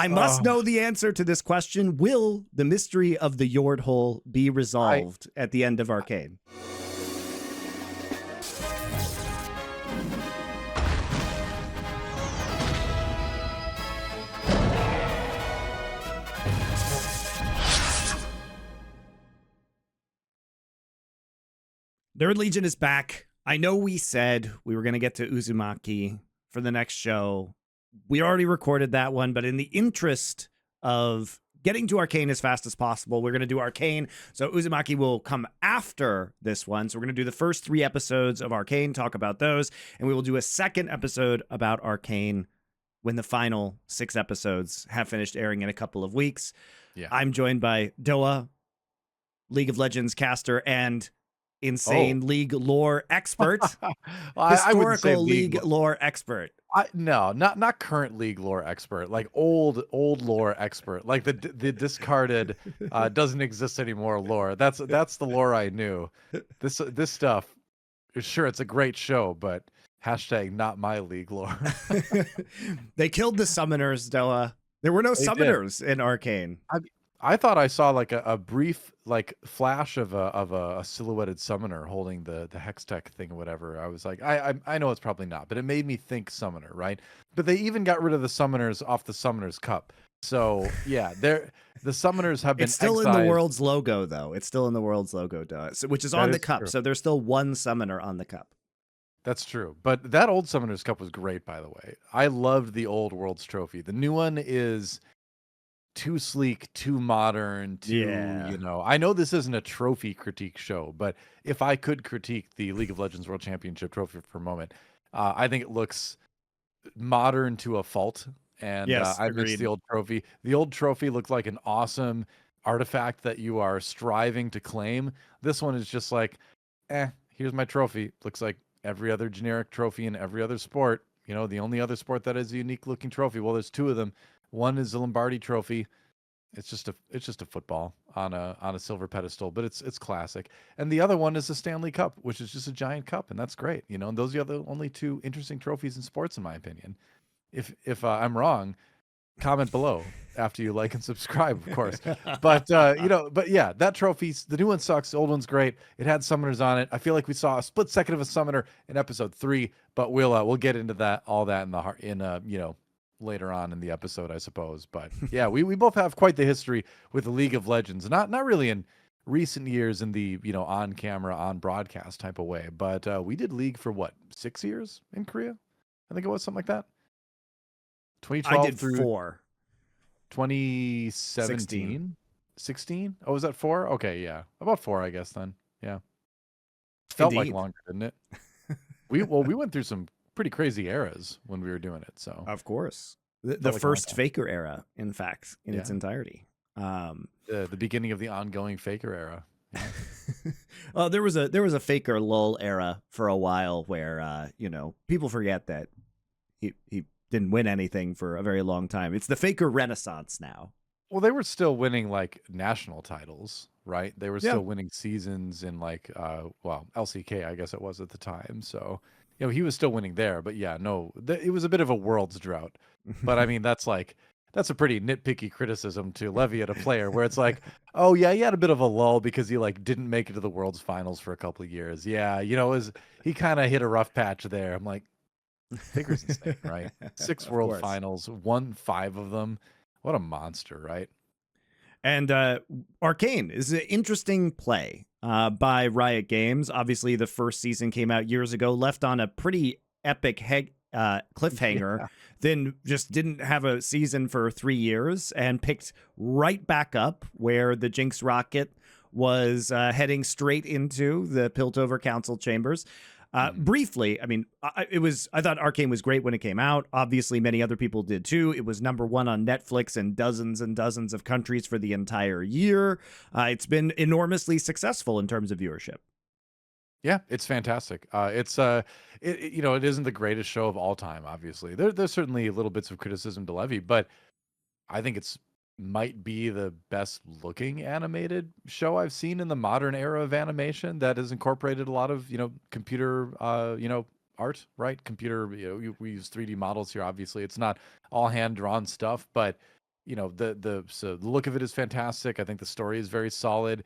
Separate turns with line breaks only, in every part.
I must know the answer to this question. Will the mystery of the Yord hole be resolved at the end of Arcane? Nerd Legion is back. I know we said we were going to get to Uzumaki for the next show. We already recorded that one, but in the interest of getting to Arcane as fast as possible, we're going to do Arcane. So Uzumaki will come after this one. So we're going to do the first 3 episodes of Arcane, talk about those, and we will do a second episode about Arcane when the final 6 episodes have finished airing in a couple of weeks.
Yeah.
I'm joined by DoA, League of Legends caster, and insane League lore expert. Historical League lore expert.
No, not current League lore expert, like old lore expert, like the discarded doesn't exist anymore lore. That's the lore I knew. This stuff, sure, it's a great show, but hashtag not my League lore.
They killed the summoners, Doa. There were no summoners in Arcane.
I thought I saw like a brief like flash of a silhouetted summoner holding the Hextech thing or whatever. I was like, I know it's probably not, but it made me think summoner, right? But they even got rid of the summoners off the Summoners Cup. So yeah, the summoners have been.
It's still in the world's logo, though. It's still in the world's logo, so, which is on the cup. True. So there's still one summoner on the cup.
That's true. But that old Summoners Cup was great, by the way. I loved the old World's Trophy. The new one is too sleek, too modern, you know. I know this isn't a trophy critique show, but if I could critique the League of Legends World Championship trophy for a moment, I think it looks modern to a fault. And I miss the old trophy. The old trophy looked like an awesome artifact that you are striving to claim. This one is just like, here's my trophy. Looks like every other generic trophy in every other sport. You know, the only other sport that has a unique looking trophy. Well, there's 2 of them. One is the Lombardi Trophy. It's just a football on a silver pedestal, but it's classic. And the other one is the Stanley Cup, which is just a giant cup, and that's great. You know, and those are the only 2 interesting trophies in sports, in my opinion. If I'm wrong, comment below after you like and subscribe, of course. But you know, but yeah, that trophy, the new one sucks, the old one's great. It had summoners on it. I feel like we saw a split second of a summoner in episode 3, but we'll get into all that in you know, later on in the episode, I suppose. But yeah, we both have quite the history with the League of Legends. Not really in recent years in the, you know, on camera, on broadcast type of way, but we did League for what, 6 years in Korea? I think it was something like that. 2012
I did
through
4.
2017. 16? Oh, was that 4? Okay, yeah. About 4, I guess then. Yeah. Felt like longer, didn't it? we went through some pretty crazy eras when we were doing it. So
of course, the first Faker era, in fact, in its entirety.
The beginning of the ongoing Faker era. Yeah.
Well, there was a Faker LoL era for a while where you know, people forget that he didn't win anything for a very long time. It's the Faker Renaissance now.
Well, they were still winning like national titles, right? They were still winning seasons in like well, LCK, I guess it was at the time. So, you know, he was still winning there, but yeah, no, it was a bit of a world's drought. But I mean, that's a pretty nitpicky criticism to levy at a player where it's like, oh yeah, he had a bit of a lull because he like didn't make it to the world's finals for a couple of years. Yeah, you know, he kind of hit a rough patch there. I'm like, Faker's insane, right? 6 world finals, won 5 of them. What a monster, right?
And Arcane is an interesting play by Riot Games. Obviously, the first season came out years ago, left on a pretty epic cliffhanger, then just didn't have a season for 3 years and picked right back up where the Jinx rocket was heading straight into the Piltover Council chambers. Briefly, I mean, I thought Arcane was great when it came out. Obviously, many other people did too. It was #1 on Netflix in dozens and dozens of countries for the entire year. It's been enormously successful in terms of viewership.
Yeah, it's fantastic. You know, it isn't the greatest show of all time, obviously. There's certainly little bits of criticism to levy, but I think it's might be the best looking animated show I've seen in the modern era of animation that has incorporated a lot of, you know, computer, you know, art, right? Computer, you know, we use 3D models here. Obviously, it's not all hand drawn stuff, but so the look of it is fantastic. I think the story is very solid.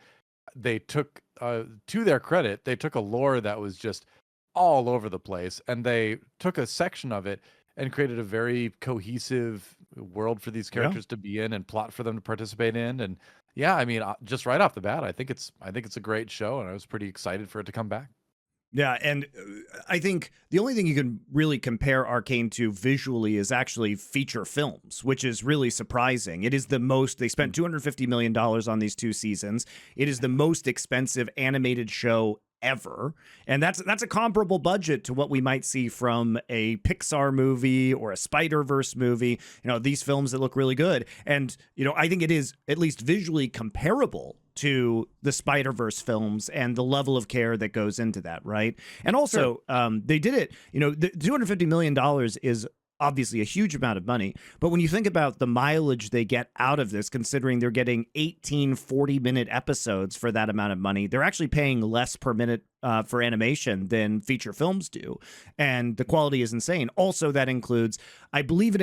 They took, to their credit, they took a lore that was just all over the place, and they took a section of it and created a very cohesive world for these
Yeah.
characters to be in and plot for them to participate in. And yeah, I mean, just right off the bat, I think it's a great show, and I was pretty excited for it to come back.
Yeah, and I think the only thing you can really compare Arcane to visually is actually feature films, which is really surprising. It is the most, they spent $250 million on these 2 seasons. It is the most expensive animated show ever. And that's a comparable budget to what we might see from a Pixar movie or a Spider-Verse movie, these films that look really good. And, I think it is at least visually comparable to the Spider-Verse films and the level of care that goes into that, right? And also, they did it, the $250 million is obviously a huge amount of money, but when you think about the mileage they get out of this, considering they're getting 18 40-minute episodes for that amount of money, they're actually paying less per minute for animation than feature films do, and the quality is insane. Also, that includes, I believe it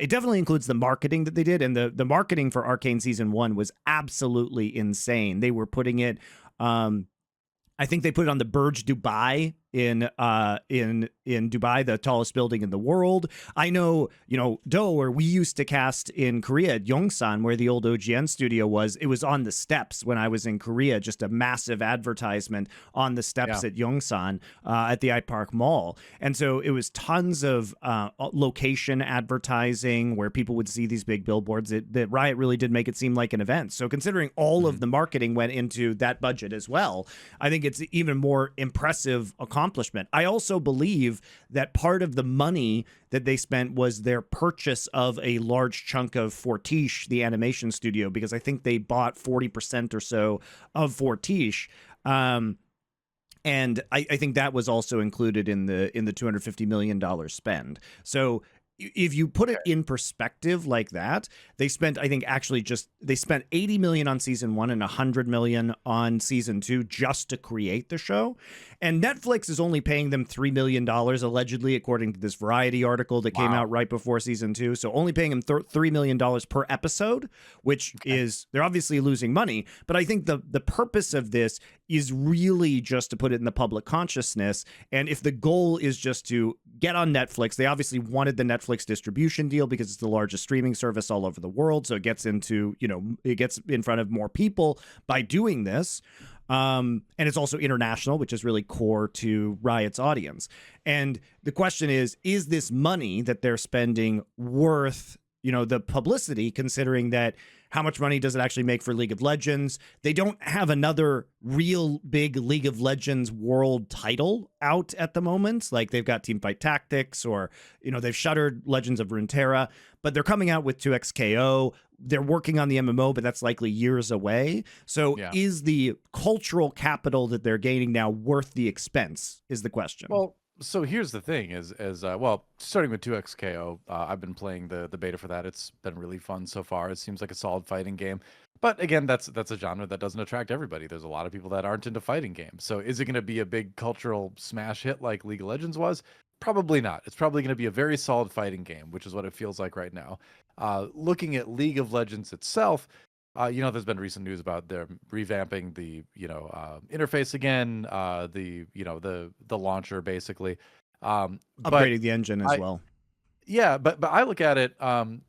definitely includes the marketing that they did, and the marketing for Arcane season 1 was absolutely insane. They were putting it, I think they put it on the Burj Dubai in Dubai, the tallest building in the world. I know, DoA, where we used to cast in Korea at Yongsan, where the old OGN studio was, it was on the steps when I was in Korea, just a massive advertisement on the steps at Yongsan at the iPark Mall. And so it was tons of location advertising where people would see these big billboards. That Riot really did make it seem like an event. So considering all of the marketing went into that budget as well, I think it's even more impressive accomplishment. I also believe that part of the money that they spent was their purchase of a large chunk of Fortiche, the animation studio, because I think they bought 40% or so of Fortiche. And I think that was also included in the $250 million spend. So if you put it in perspective like that, they spent, I think, they spent 80 million on season 1 and 100 million on season 2 just to create the show. And Netflix is only paying them $3 million, allegedly, according to this Variety article that came out right before season 2. So only paying them $3 million per episode, which is, they're obviously losing money. But I think the purpose of this is really just to put it in the public consciousness. And if the goal is just to get on Netflix, they obviously wanted the Netflix distribution deal because it's the largest streaming service all over the world. So it gets into, it gets in front of more people by doing this. And it's also international, which is really core to Riot's audience. And the question is this money that they're spending worth, the publicity, considering that how much money does it actually make for League of Legends? They don't have another real big League of Legends world title out at the moment. Like they've got Teamfight Tactics, or, they've shuttered Legends of Runeterra, but they're coming out with 2XKO. They're working on the MMO, but that's likely years away. So is the cultural capital that they're gaining now worth the expense, is the question.
Well, so here's the thing starting with 2XKO, I've been playing the beta for that. It's been really fun so far. It seems like a solid fighting game. But again, that's a genre that doesn't attract everybody. There's a lot of people that aren't into fighting games. So is it going to be a big cultural smash hit like League of Legends was? Probably not. It's probably going to be a very solid fighting game, which is what it feels like right now. Looking at League of Legends itself, there's been recent news about them revamping the, interface again, the launcher basically,
upgrading the engine as well.
Yeah, but I look at it kind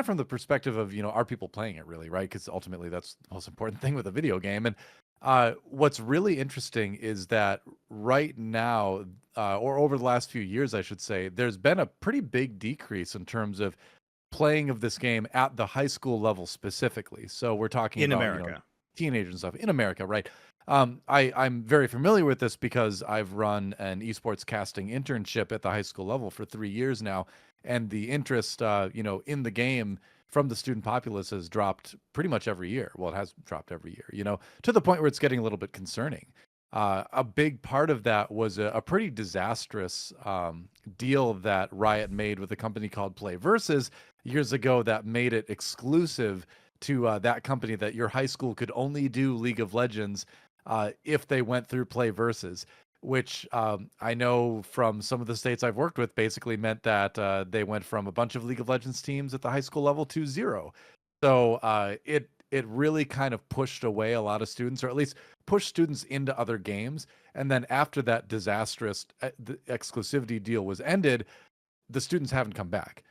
of from the perspective of, are people playing it really, right? Because ultimately that's the most important thing with a video game. And what's really interesting is that right now, or over the last few years, I should say, there's been a pretty big decrease in terms of playing of this game at the high school level specifically. So we're talking
in
about
America,
teenagers and stuff in America, right? I'm very familiar with this because I've run an esports casting internship at the high school level for 3 years now, and the interest, in the game from the student populace has dropped pretty much every year. Well, it has dropped every year, to the point where it's getting a little bit concerning. A big part of that was a pretty disastrous deal that Riot made with a company called Play Versus years ago that made it exclusive to that company, that your high school could only do League of Legends if they went through Play Versus. which I know from some of the states I've worked with basically meant that they went from a bunch of League of Legends teams at the high school level to zero. So it really kind of pushed away a lot of students, or at least pushed students into other games. And then after that disastrous the exclusivity deal was ended, the students haven't come back.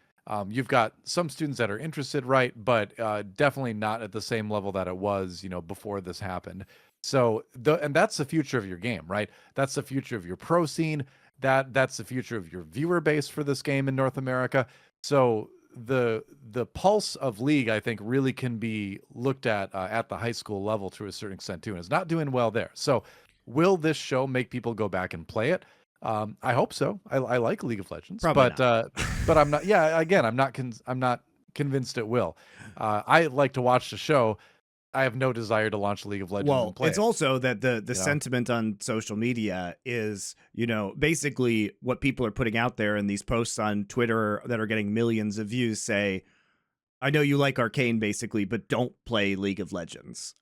You've got some students that are interested, right? But definitely not at the same level that it was, before this happened. So and that's the future of your game, right? That's the future of your pro scene. That's the future of your viewer base for this game in North America. So the pulse of League, I think, really can be looked at the high school level to a certain extent too, and it's not doing well there. So will this show make people go back and play it? I hope so. I like League of Legends,
Probably
but I'm not. Yeah, again, I'm not convinced it will. I like to watch the show. I have no desire to launch League of Legends and play
it's
it.
also that the sentiment on social media is, basically what people are putting out there in these posts on Twitter that are getting millions of views say, I know you like Arcane basically, but don't play League of Legends.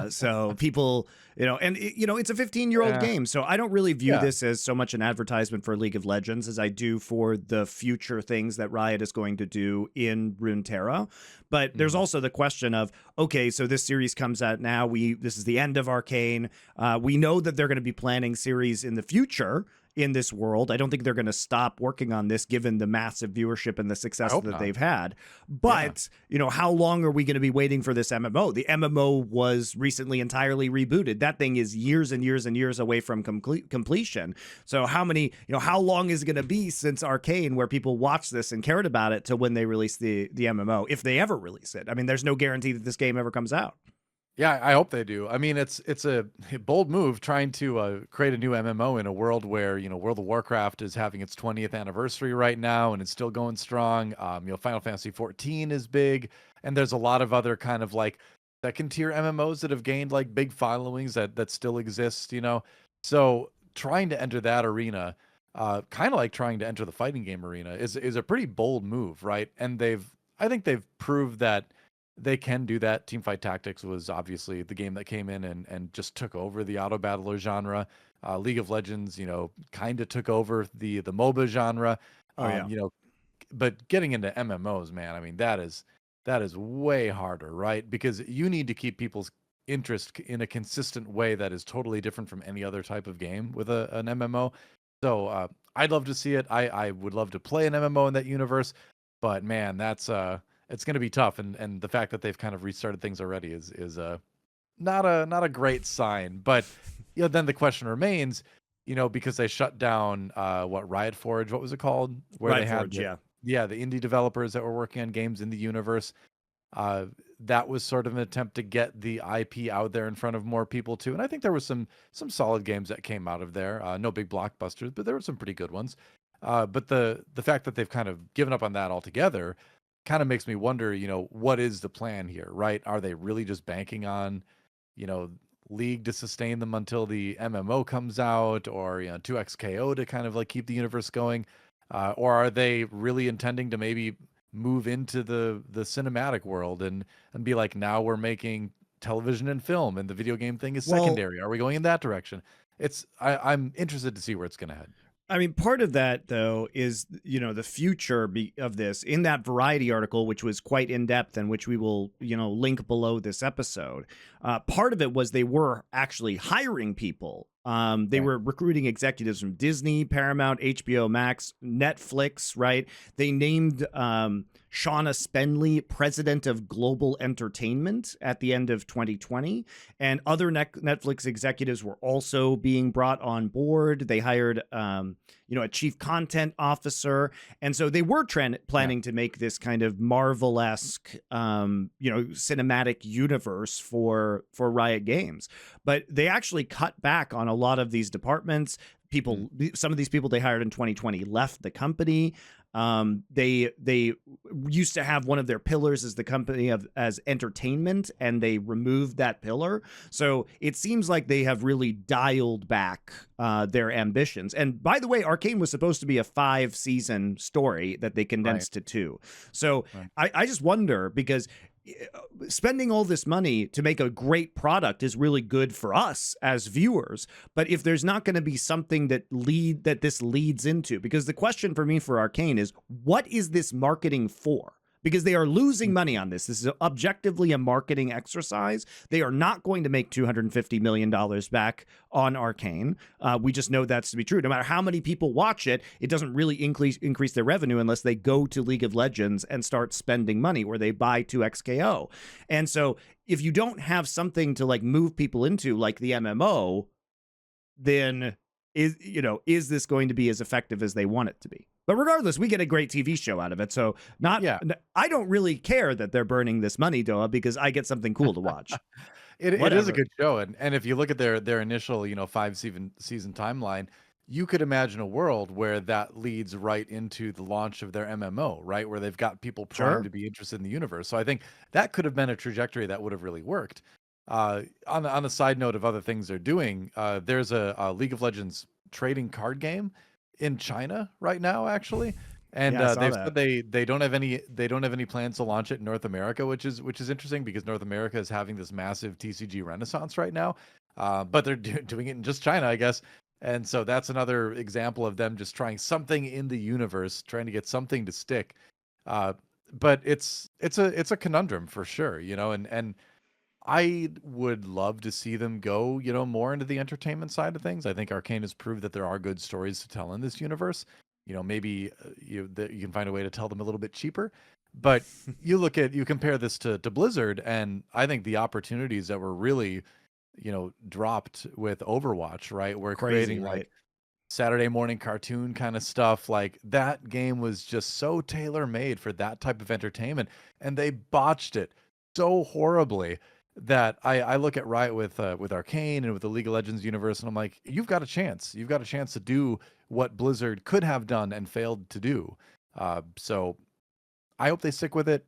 So people, it's a 15-year-old game. So I don't really view this as so much an advertisement for League of Legends as I do for the future things that Riot is going to do in Runeterra. But there's also the question of, okay, so this series comes out now. This is the end of Arcane. We know that they're going to be planning series in the future in this world. I don't think they're going to stop working on this given the massive viewership and the success that they've had. But, how long are we going to be waiting for this MMO? The MMO was recently entirely rebooted. That thing is years and years and years away from completion. So how long is it going to be since Arcane where people watched this and cared about it to when they release the MMO, if they ever release it? I mean, there's no guarantee that this game ever comes out.
Yeah, I hope they do. I mean, it's a bold move trying to create a new MMO in a world where, World of Warcraft is having its 20th anniversary right now and it's still going strong. Final Fantasy 14 is big, and there's a lot of other kind of like second tier MMOs that have gained like big followings that still exist, So trying to enter that arena, kind of like trying to enter the fighting game arena is a pretty bold move, right? And I think they've proved that they can do that. Teamfight Tactics was obviously the game that came in and just took over the auto battler genre. League of Legends, kind of took over the MOBA genre. But getting into MMOs, man, I mean, that is way harder, right? Because you need to keep people's interest in a consistent way that is totally different from any other type of game with an MMO. So I'd love to see it. I would love to play an MMO in that universe, but man, that's it's going to be tough, and the fact that they've kind of restarted things already is not a great sign. But then the question remains, because they shut down Riot Forge, what was it called? Where
Riot
they had
Forge,
the indie developers that were working on games in the universe. That was sort of an attempt to get the IP out there in front of more people too. And I think there was some solid games that came out of there. No big blockbusters, but there were some pretty good ones. But the fact that they've kind of given up on that altogether kind of makes me wonder, what is the plan here, right? Are they really just banking on, League to sustain them until the MMO comes out, or 2XKO to kind of like keep the universe going, or are they really intending to maybe move into the cinematic world and be like, now we're making television and film, and the video game thing is secondary? Are we going in that direction? I'm interested to see where it's going to head.
I mean, part of that, though, is, the future of this. In that Variety article, which was quite in-depth and which we will, link below this episode, part of it was they were actually hiring people. They were recruiting executives from Disney, Paramount, HBO Max, Netflix, right? They named Shauna Spenley president of Global Entertainment at the end of 2020. And other Netflix executives were also being brought on board. They hired, a chief content officer. And so they were planning to make this kind of Marvel-esque, cinematic universe for Riot Games. But they actually cut back on a lot of these departments. Some of these people they hired in 2020 left the company. They used to have one of their pillars as the company as entertainment, and they removed that pillar. So it seems like they have really dialed back their ambitions. And by the way, Arcane was supposed to be a 5-season story that they condensed to 2. So I just wonder, because spending all this money to make a great product is really good for us as viewers, but if there's not going to be something that this leads into, because the question for me for Arcane is, what is this marketing for? Because they are losing money on this. This is objectively a marketing exercise. They are not going to make $250 million back on Arcane. We just know that's to be true. No matter how many people watch it, it doesn't really increase their revenue unless they go to League of Legends and start spending money, or they buy 2XKO. And so if you don't have something to like move people into, like the MMO, then is this going to be as effective as they want it to be? But regardless, we get a great TV show out of it. So I don't really care that they're burning this money, DoA, because I get something cool to watch.
It is a good show. And if you look at their initial, 5-season timeline, you could imagine a world where that leads right into the launch of their MMO, right? Where they've got people primed to be interested in the universe. So I think that could have been a trajectory that would have really worked. On the side note of other things they're doing, there's a League of Legends trading card game in China right now, actually, and they've said they don't have any plans to launch it in North America, which is interesting, because North America is having this massive TCG renaissance right now, but they're doing it in just China, I guess. And so that's another example of them just trying something in the universe, trying to get something to stick. But it's a conundrum for sure, and I would love to see them go, more into the entertainment side of things. I think Arcane has proved that there are good stories to tell in this universe. Maybe you can find a way to tell them a little bit cheaper. But you compare this to Blizzard, and I think the opportunities that were really, dropped with Overwatch, right? We're creating like Saturday morning cartoon kind of stuff. Like, that game was just so tailor made for that type of entertainment, and they botched it so horribly that I look at Riot with Arcane and with the League of Legends universe, and I'm like, you've got a chance. You've got a chance to do what Blizzard could have done and failed to do. So I hope they stick with it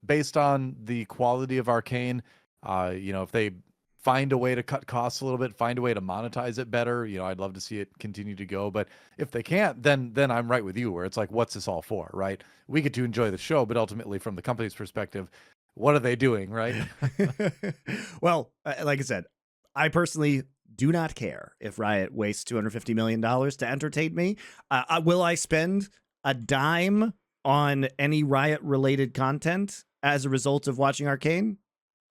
based on the quality of Arcane. If they find a way to cut costs a little bit, find a way to monetize it better, I'd love to see it continue to go. But if they can't, then I'm right with you, where it's like, what's this all for, right? We get to enjoy the show, but ultimately, from the company's perspective, what are they doing, right?
Well, like I said, I personally do not care if Riot wastes $250 million to entertain me. Will I spend a dime on any Riot-related content as a result of watching Arcane?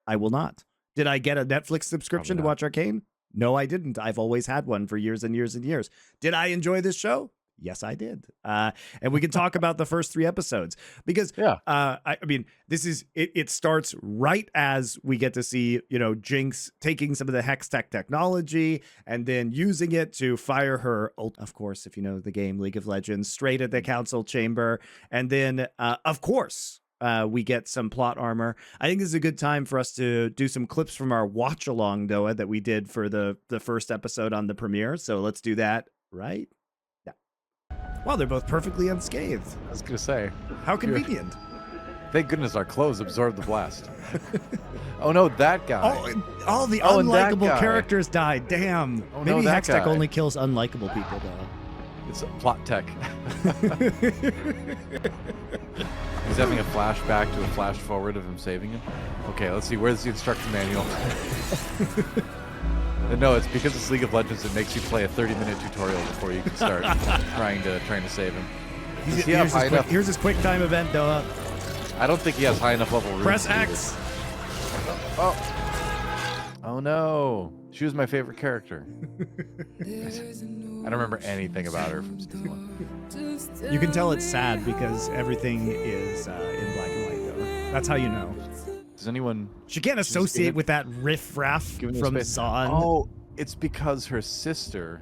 I will not. Did I get a Netflix subscription to watch Arcane? No, I didn't. I've always had one for years and years and years. Did I enjoy this show? Yes, I did. And we can talk about the first 3 episodes, because I mean, this is it starts right as we get to see, Jinx taking some of the Hex Tech technology and then using it to fire her, of course, if you know the game League of Legends, straight at the council chamber. And then, of course, we get some plot armor. I think this is a good time for us to do some clips from our watch along, DoA, that we did for the first episode on the premiere. So let's do that right. Wow, they're both perfectly unscathed.
I was going to say.
How convenient.
Thank goodness our clothes absorbed the blast. Oh no, that guy.
All the unlikable characters died. Damn.
Oh,
maybe
no,
Hextech only kills unlikable people, though.
It's a plot tech. He's having a flashback to a flash forward of him saving him. Okay, let's see. Where's the instruction manual? No, it's because it's League of Legends. It makes you play a 30-minute tutorial before you can start trying to save him.
Here's his quick time event, DoA.
I don't think he has high enough level runes.
Press X.
Oh no, she was my favorite character. I don't remember anything about her from season 1.
You can tell it's sad because everything is in black and white, DoA. That's how you know.
Does anyone?
She can't associate with that riff-raff from Zon.
Oh, it's because her sister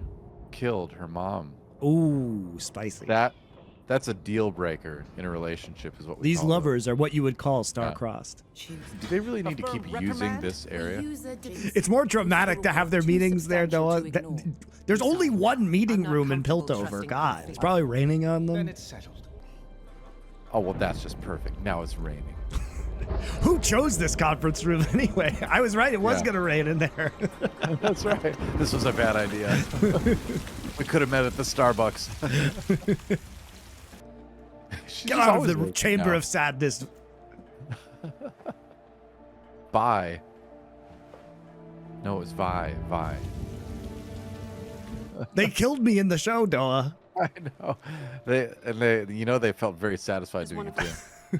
killed her mom.
Ooh, spicy.
That's a deal breaker in a relationship, is what we
These
call
lovers are what you would call star-crossed.
Do they really need to keep using this area?
It's more dramatic to have their meetings there, DoA. There's only one meeting room in Piltover. God, it's probably raining on them.
Oh, well, that's just perfect. Now it's raining.
Who chose this conference room anyway? I was right. It was going to rain in there.
That's right. This was a bad idea. We could have met at the Starbucks.
Get out of the chamber of sadness.
Vi. No, it was Vi.
They killed me in the show, DoA.
I know. They felt very satisfied doing it too.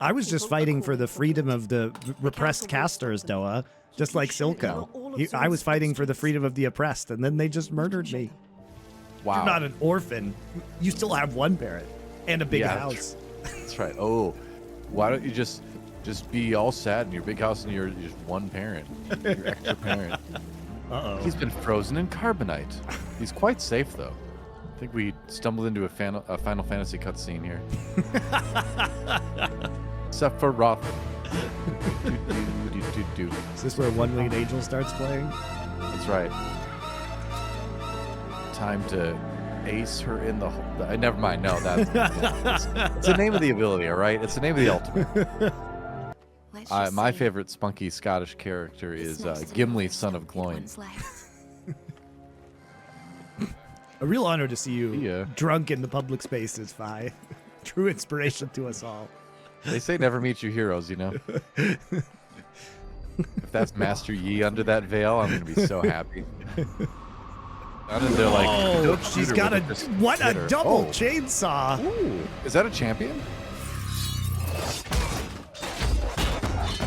I was just fighting for the freedom of the repressed casters, DoA, just like Silco. I was fighting for the freedom of the oppressed, and then they just murdered me.
Wow.
You're not an orphan. You still have one parent and a big house.
That's right. Oh, why don't you just be all sad in your big house and you're just one parent, your extra parent.
Uh-oh.
He's been frozen in carbonite. He's quite safe though. I think we stumbled into a Final Fantasy cutscene here. Except for Roth.
Is this where One Winged Angel starts playing?
That's right. Time to ace her in the hole. Never mind. No, it's the name of the ability, all right? It's the name of the ultimate. My favorite spunky Scottish character is Gimli, son of Gloin.
A real honor to see you drunk in the public spaces, Vi. True inspiration to us all.
They say never meet your heroes, you know? If that's Master Yi under that veil, I'm going to be so happy. And then they're like,
she's got a double chainsaw.
Ooh, is that a champion?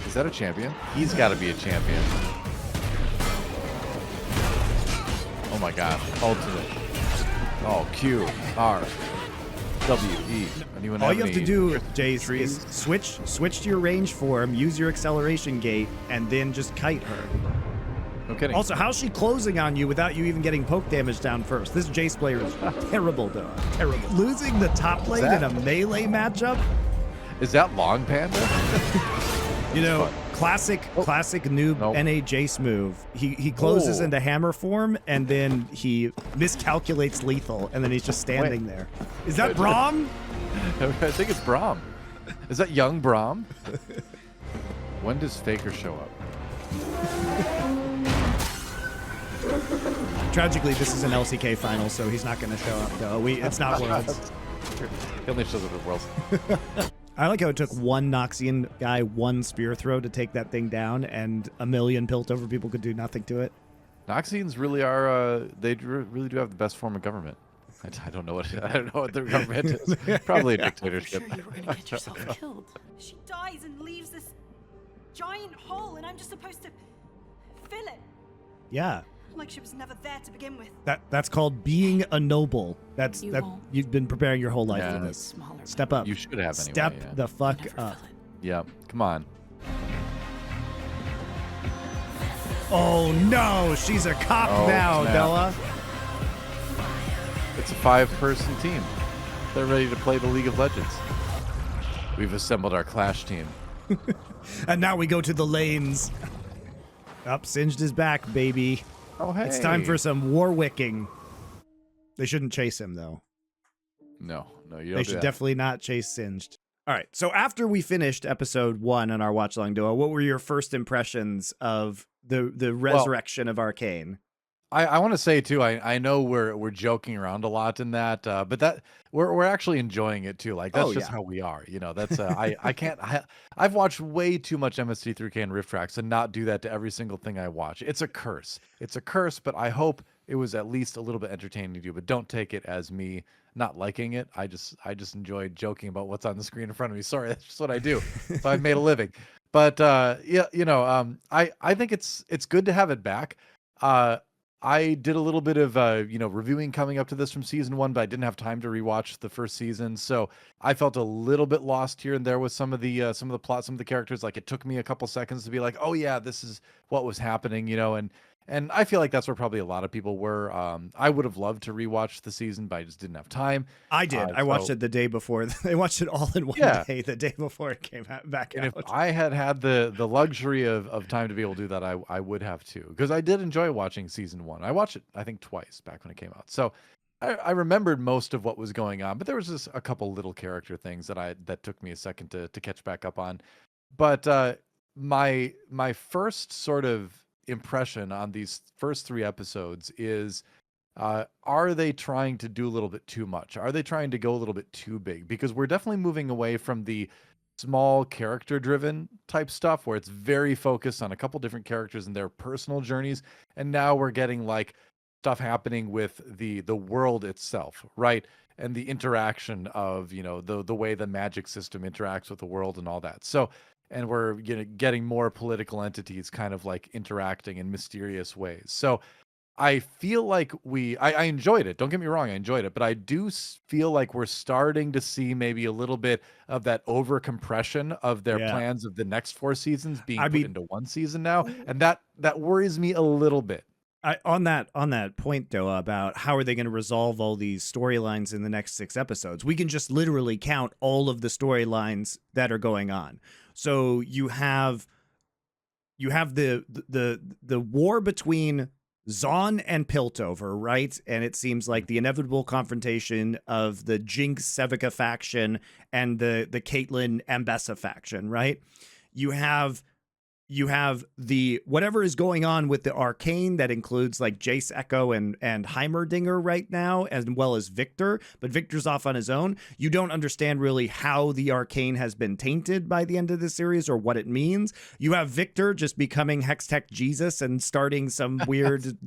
Is that a champion? He's got to be a champion. Oh my gosh, ultimate. Oh, Q, R, W, E. Anyone
All you have to do, Jayce, is switch to your range form, use your acceleration gate, and then just kite her.
No kidding.
Also, how's she closing on you without you even getting poke damage down first? This Jayce player is terrible, though. Terrible. Losing the top lane in a melee matchup?
Is that Long Panda?
You know, classic noob NA Jayce move. He closes into hammer form, and then he miscalculates lethal, and then he's just standing there. Is that Braum?
I think it's Braum. Is that young Braum? When does Faker show up?
Tragically, this is an LCK final, so he's not going to show up, though. It's not Worlds.
He only shows up at Worlds.
I like how it took one Noxian guy, one spear throw to take that thing down, and a million Piltover people could do nothing to it.
Noxians really are, they really do have the best form of government. I don't know what their government is. Probably a dictatorship.
I'm sure you were going to get yourself killed. She dies and leaves this giant hole, and I'm just supposed to fill it.
Yeah.
Like she was never there to begin with.
That's called being a noble. You've been preparing your whole life for this. Step up.
You should have anyway.
Step the fuck up.
Yeah, come on.
Oh no, she's a cop now, DoA.
It's a 5-person team. They're ready to play the League of Legends. We've assembled our Clash team.
And now we go to the lanes. Up, Singed is back, baby.
Oh, hey.
It's time for some Warwicking. They shouldn't chase him, though.
No, you don't.
They should definitely not chase Singed. All right, so after we finished episode 1 on our Watch Along DoA, what were your first impressions of the resurrection of Arcane?
I want to say too. I know we're joking around a lot in that, but that we're actually enjoying it too. Like that's just how we are. You know, that's I can't. I've watched way too much MST3K and Rift Tracks and not do that to every single thing I watch. It's a curse. It's a curse. But I hope it was at least a little bit entertaining to you. But don't take it as me not liking it. I just enjoy joking about what's on the screen in front of me. Sorry, that's just what I do. So I've made a living. But yeah, you know, I think it's good to have it back. I did a little bit of reviewing coming up to this from season 1, but I didn't have time to rewatch the first season, so I felt a little bit lost here and there with some of the plot, some of the characters. Like it took me a couple seconds to be like, oh yeah, this is what was happening, you know, and I feel like that's where probably a lot of people were. I would have loved to rewatch the season, but I just didn't have time.
I did. I watched it the day before. I watched it all in one day, the day before it came back out.
And if I had the luxury of time to be able to do that, I would have too. Because I did enjoy watching season 1. I watched it, I think, twice back when it came out. So I remembered most of what was going on, but there was just a couple little character things that took me a second to catch back up on. But my first sort of impression on these first 3 episodes is, are they trying to do a little bit too much? Are they trying to go a little bit too big? Because we're definitely moving away from the small character driven type stuff where it's very focused on a couple different characters and their personal journeys. And now we're getting like stuff happening with the world itself, right? And the interaction of, you know, the way the magic system interacts with the world and all that. So, and we're, you know, getting more political entities kind of like interacting in mysterious ways. So I feel like I enjoyed it. Don't get me wrong, I enjoyed it, but I do feel like we're starting to see maybe a little bit of that over compression of their
Yeah.
plans of the next 4 seasons being
I
put
mean,
into one season now, and that worries me a little bit.
on that point though, about how are they going to resolve all these storylines in the next 6 episodes, we can just literally count all of the storylines that are going on. So you have the war between Zon and Piltover, right? And it seems like the inevitable confrontation of the Jinx Sevica faction and the Caitlyn Ambessa faction, right? You have the whatever is going on with the Arcane that includes like Jayce, Echo, and Heimerdinger right now, as well as Victor. But Victor's off on his own. You don't understand really how the Arcane has been tainted by the end of the series or what it means. You have Victor just becoming Hextech Jesus and starting some weird,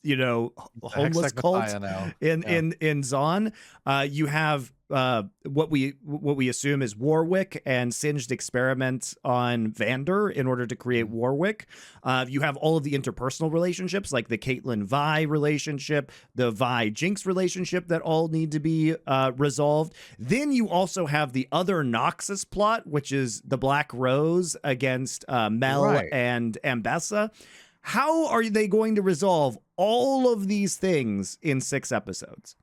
you know, homeless cult in Zon. You have what we assume is Warwick and Singed experiment on Vander in order to create Warwick. You have all of the interpersonal relationships, like the Caitlyn Vi relationship, the Vi Jinx relationship, that all need to be resolved. Then you also have the other Noxus plot, which is the Black Rose against Mel and Ambessa. How are they going to resolve all of these things in 6 episodes?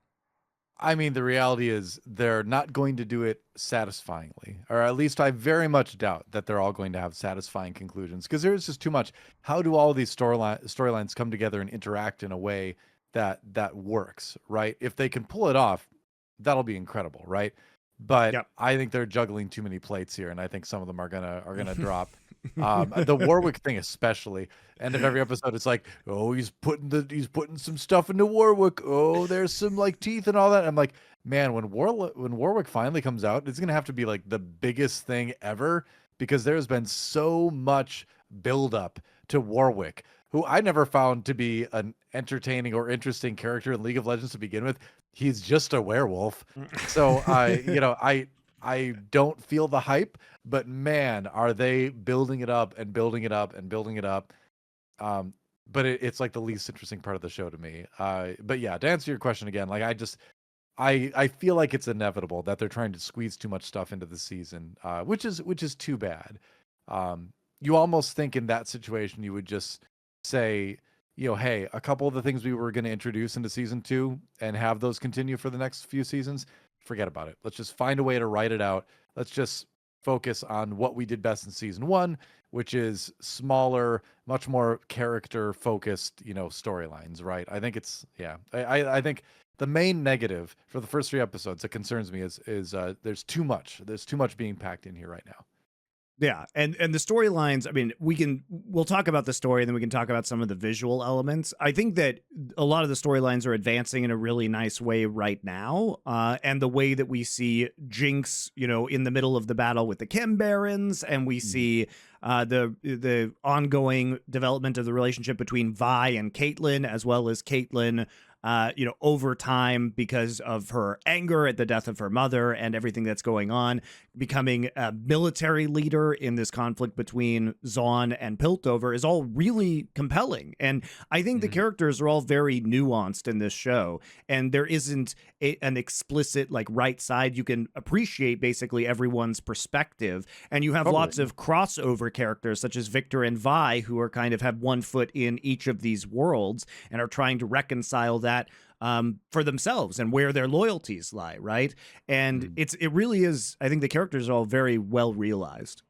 I mean, the reality is they're not going to do it satisfyingly, or at least I very much doubt that they're all going to have satisfying conclusions, because there's just too much. How do all these storylines come together and interact in a way that works, right? If they can pull it off, that'll be incredible, right? But I think they're juggling too many plates here, and I think some of them are gonna drop. The Warwick thing especially. End of every episode, it's like, oh, he's putting some stuff into Warwick. Oh, there's some like teeth and all that. I'm like, man, when Warwick finally comes out, it's gonna have to be like the biggest thing ever, because there's been so much buildup to Warwick, who I never found to be an entertaining or interesting character in League of Legends to begin with. He's just a werewolf. So I don't feel the hype, but man, are they building it up and building it up and building it up. But it's like the least interesting part of the show to me. But yeah, to answer your question again, like I feel like it's inevitable that they're trying to squeeze too much stuff into the season, which is too bad. You almost think in that situation you would just say, you know, hey, a couple of the things we were going to introduce into season 2 and have those continue for the next few seasons, forget about it. Let's just find a way to write it out. Let's just focus on what we did best in season 1, which is smaller, much more character focused, you know, storylines, right? I think it's, I think the main negative for the first 3 episodes that concerns me is there's too much. There's too much being packed in here right now.
Yeah, and the storylines, I mean, we'll talk about the story and then we can talk about some of the visual elements. I think that a lot of the storylines are advancing in a really nice way right now. And the way that we see Jinx, you know, in the middle of the battle with the Chem Barons, and we see the ongoing development of the relationship between Vi and Caitlyn, as well as Caitlyn over time, because of her anger at the death of her mother and everything that's going on, becoming a military leader in this conflict between Zon and Piltover, is all really compelling. And I think the characters are all very nuanced in this show, and there isn't an explicit like right side. You can appreciate basically everyone's perspective, and you have lots of crossover characters such as Victor and Vi, who are kind of have one foot in each of these worlds and are trying to reconcile that for themselves and where their loyalties lie, right? And it really is, I think the characters are all very well realized.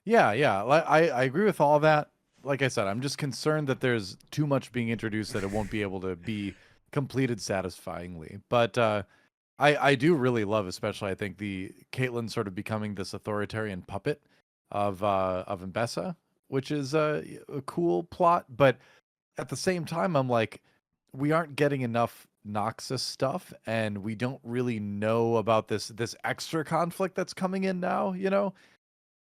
Yeah. I agree with all that. Like I said, I'm just concerned that there's too much being introduced that it won't be able to be completed satisfyingly. But I do really love, especially I think, the Caitlyn sort of becoming this authoritarian puppet of Ambessa, which is a cool plot. But at the same time, I'm like, we aren't getting enough Noxus stuff, and we don't really know about this extra conflict that's coming in now,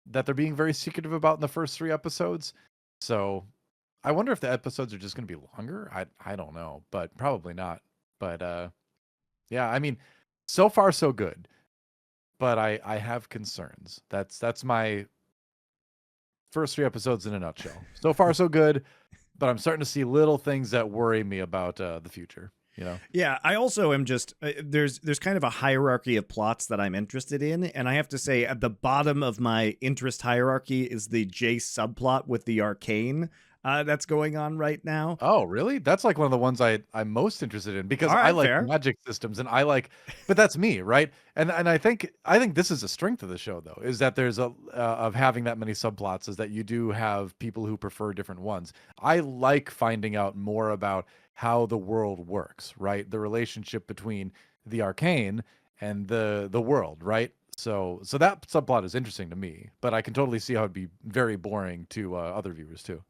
that they're being very secretive about in the first 3 episodes. So I wonder if the episodes are just going to be longer. I don't know, but probably not. But yeah, I mean, so far so good. But I have concerns. That's my first 3 episodes in a nutshell. So far so good, but I'm starting to see little things that worry me about the future.
Yeah, I also am just there's kind of a hierarchy of plots that I'm interested in, and I have to say at the bottom of my interest hierarchy is the Jayce subplot with the Arcane that's going on right now.
Oh, really? That's like one of the ones I'm most interested in because
All
I
right,
like
fair.
magic systems and but that's me, right? And I think this is a strength of the show though, is that there's a of having that many subplots is that you do have people who prefer different ones. I like finding out more about how the world works, right? The relationship between the arcane and the world, right? So that subplot is interesting to me, but I can totally see how it'd be very boring to other viewers too.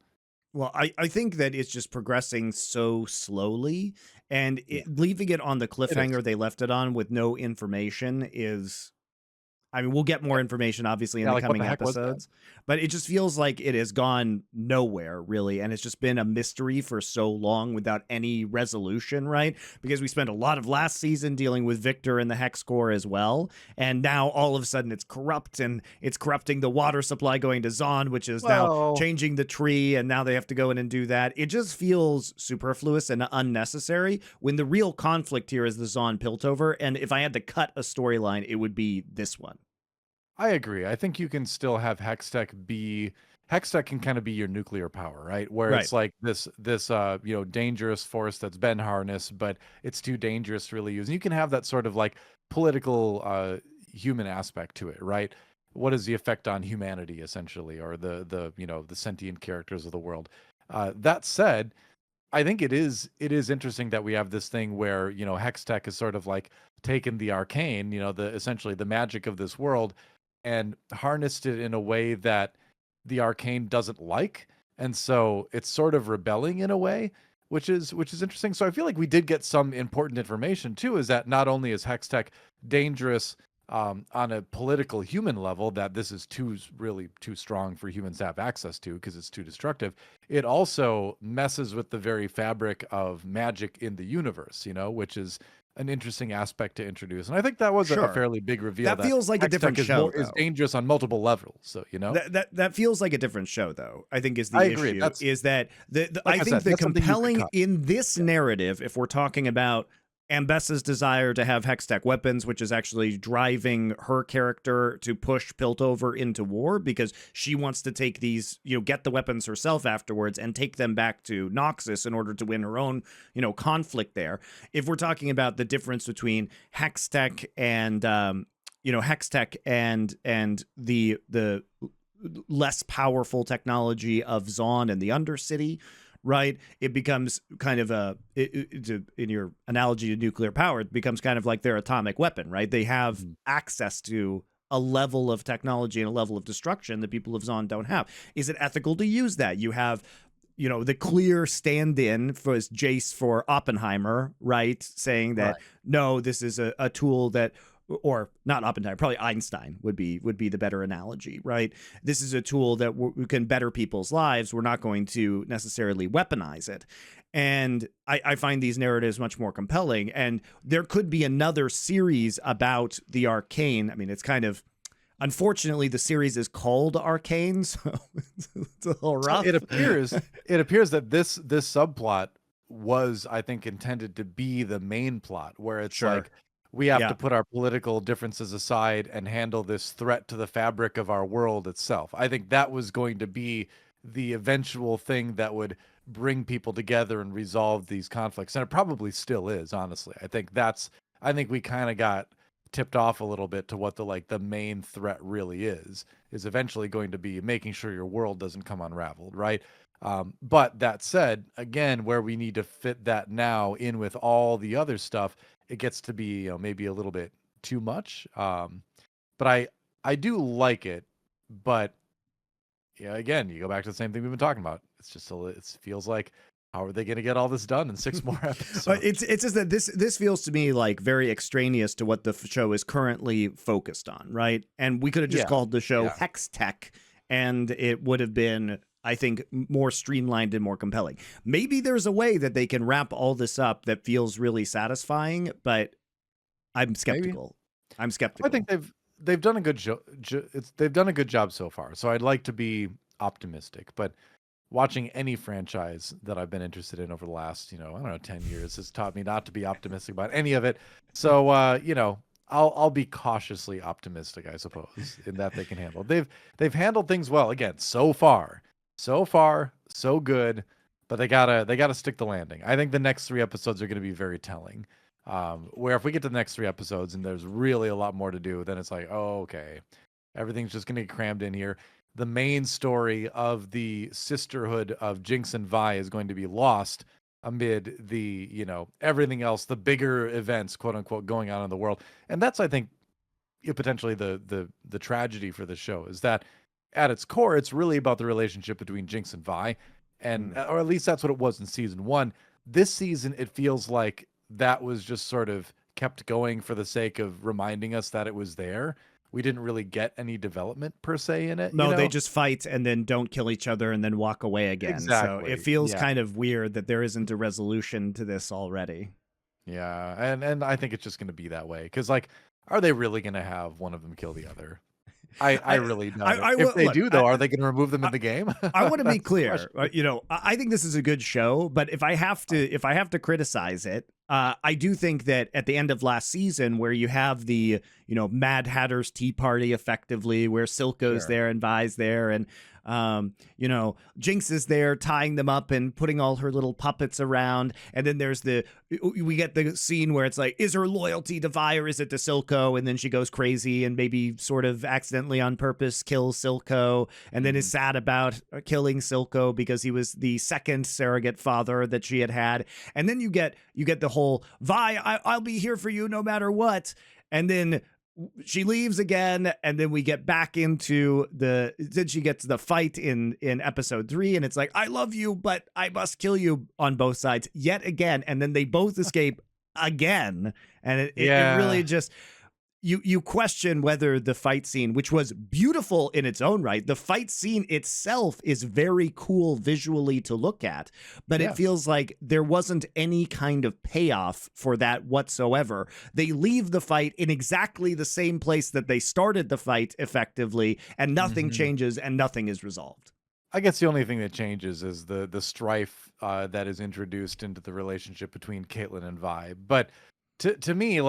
Well, I think that it's just progressing so slowly, and
Yeah,
leaving it on the
it is.
cliffhanger they left it on with no information is. I mean, we'll get more information obviously in
Yeah,
the
like what the
coming
heck was that?
episodes, but it just feels like it has gone nowhere really. And it's just been a mystery for so long without any resolution, right? Because we spent a lot of last season dealing with Victor and the Hex Core as well. And now all of a sudden it's corrupt and it's corrupting the water supply going to Zon, which is now
Well,
changing the tree. And now they have to go in and do that. It just feels superfluous and unnecessary when the real conflict here is the Zon Piltover. And if I had to cut a storyline, it would be this one.
I agree. I think you can still have Hextech can kind of be your nuclear power, right? Where
Right.
it's like this dangerous force that's been harnessed, but it's too dangerous to really use. And you can have that sort of like political human aspect to it, right? What is the effect on humanity essentially, or the sentient characters of the world? That said, I think it is interesting that we have this thing where, Hextech is sort of like taken the arcane, the essentially the magic of this world and harnessed it in a way that the arcane doesn't like. And so it's sort of rebelling in a way, which is interesting. So I feel like we did get some important information too, is that not only is Hextech dangerous on a political human level, that this is really too strong for humans to have access to because it's too destructive. It also messes with the very fabric of magic in the universe, which is an interesting aspect to introduce. And I think that was a
Sure.
fairly big reveal
That
that
feels like a different
Hextech
show,
is
though.
dangerous on multiple levels. So,
That feels like a different show, though. I think is
I
the
agree.
issue is that
Like
I
I
think
said,
the
that's something you could
compelling
cut.
in this narrative, if we're talking about Ambessa's desire to have Hextech weapons, which is actually driving her character to push Piltover into war because she wants to take these, get the weapons herself afterwards and take them back to Noxus in order to win her own, conflict there. If we're talking about the difference between Hextech and Hextech and the less powerful technology of Zon and the Undercity, right? It becomes kind of in your analogy to nuclear power, it becomes kind of like their atomic weapon, right? They have
Mhm.
access to a level of technology and a level of destruction that people of Zon don't have. Is it ethical to use that? You have the clear stand-in for Jayce for Oppenheimer, right? Saying that
Right.
no, this is a tool that, or not Oppenheimer, probably Einstein would be the better analogy, right? This is a tool that can better people's lives. We're not going to necessarily weaponize it. And I find these narratives much more compelling. And there could be another series about the arcane. I mean, it's kind of, unfortunately, the series is called Arcane, so it's a little
So
rough.
it appears that this subplot was, I think, intended to be the main plot, where it's
Sure.
like we have
Yeah.
to put our political differences aside and handle this threat to the fabric of our world itself. I think that was going to be the eventual thing that would bring people together and resolve these conflicts. And it probably still is, honestly. I think we kind of got tipped off a little bit to what the main threat really is eventually going to be making sure your world doesn't come unraveled, right? But that said, again, where we need to fit that now in with all the other stuff, it gets to be, maybe a little bit too much. But I do like it, but yeah, again, you go back to the same thing we've been talking about. It's just it feels like how are they going to get all this done in 6 more episodes?
It's just that this feels to me like very extraneous to what the show is currently focused on, right? And we could have just called the show Hex Tech, and it would have been, I think, more streamlined and more compelling. Maybe there's a way that they can wrap all this up that feels really satisfying, but I'm skeptical.
Maybe.
I'm skeptical.
I think they've done a good they've done a good job so far. So I'd like to be optimistic, but watching any franchise that I've been interested in over the last, 10 years has taught me not to be optimistic about any of it. So, I'll be cautiously optimistic, I suppose, in that they can handle. They've handled things well. Again, so far, so good, but they gotta stick the landing. I think the next 3 episodes are going to be very telling. Where if we get to the next 3 episodes and there's really a lot more to do, then it's like, oh, okay, everything's just going to get crammed in here. The main story of the sisterhood of Jinx and Vi is going to be lost amid the, everything else, the bigger events, quote unquote, going on in the world. And that's, I think, potentially the tragedy for the show, is that at its core, it's really about the relationship between Jinx and Vi. And, or at least that's what it was in season 1. This season, it feels like that was just sort of kept going for the sake of reminding us that it was there. We didn't really get any development per se in it.
No, they just fight and then don't kill each other and then walk away again.
Exactly.
So it feels kind of weird that there isn't a resolution to this already.
Yeah, and I think it's just going to be that way. Because, like, are they really going to have one of them kill the other? I really doubt it. If they do, though, are they going to remove them in the game?
I want to be clear. I think this is a good show, but if I have to criticize it, I do think that at the end of last season, where you have the Mad Hatter's Tea Party, effectively, where Silco's there and Vi's there, and Jinx is there tying them up and putting all her little puppets around, and then we get the scene where it's like, is her loyalty to Vi or is it to Silco? And then she goes crazy and maybe sort of accidentally on purpose kills Silco, and then is sad about killing Silco because he was the second surrogate father that she had. And then you get the whole Vi, I'll be here for you no matter what, and then she leaves again, and then we get back into then she gets the fight in episode 3, and it's like, I love you, but I must kill you on both sides yet again, and then they both escape again, and it really just you question whether the fight scene, which was beautiful in its own right, the fight scene itself is very cool visually to look at, but it feels like there wasn't any kind of payoff for that whatsoever. They leave the fight in exactly the same place that they started the fight effectively, and nothing changes and nothing is resolved.
I guess the only thing that changes is the strife that is introduced into the relationship between Caitlyn and Vi. But to me,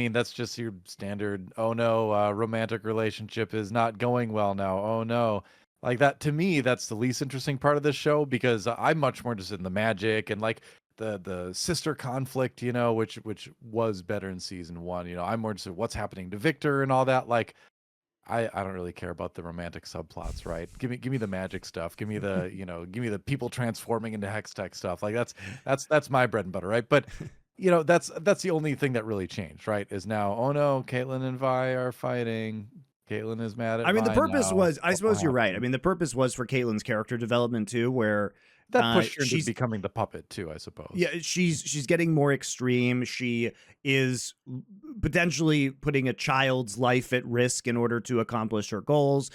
that's just your standard, oh no, romantic relationship is not going well now. Oh no. Like that, to me, that's the least interesting part of this show, because I'm much more interested in the magic and like the sister conflict, which was better in season 1. I'm more interested in what's happening to Victor and all that. Like, I don't really care about the romantic subplots, right? Give me the magic stuff. Give me the, give me the people transforming into hex tech stuff. Like that's my bread and butter, right? But that's the only thing that really changed, right? Is now, oh no, Caitlyn and Vi are fighting. Caitlyn is mad at Vi
the purpose
now.
was, I suppose you're right. The purpose was for Caitlyn's character development too, where
that pushed her into becoming the puppet too, I suppose.
Yeah, she's getting more extreme. She is potentially putting a child's life at risk in order to accomplish her goals.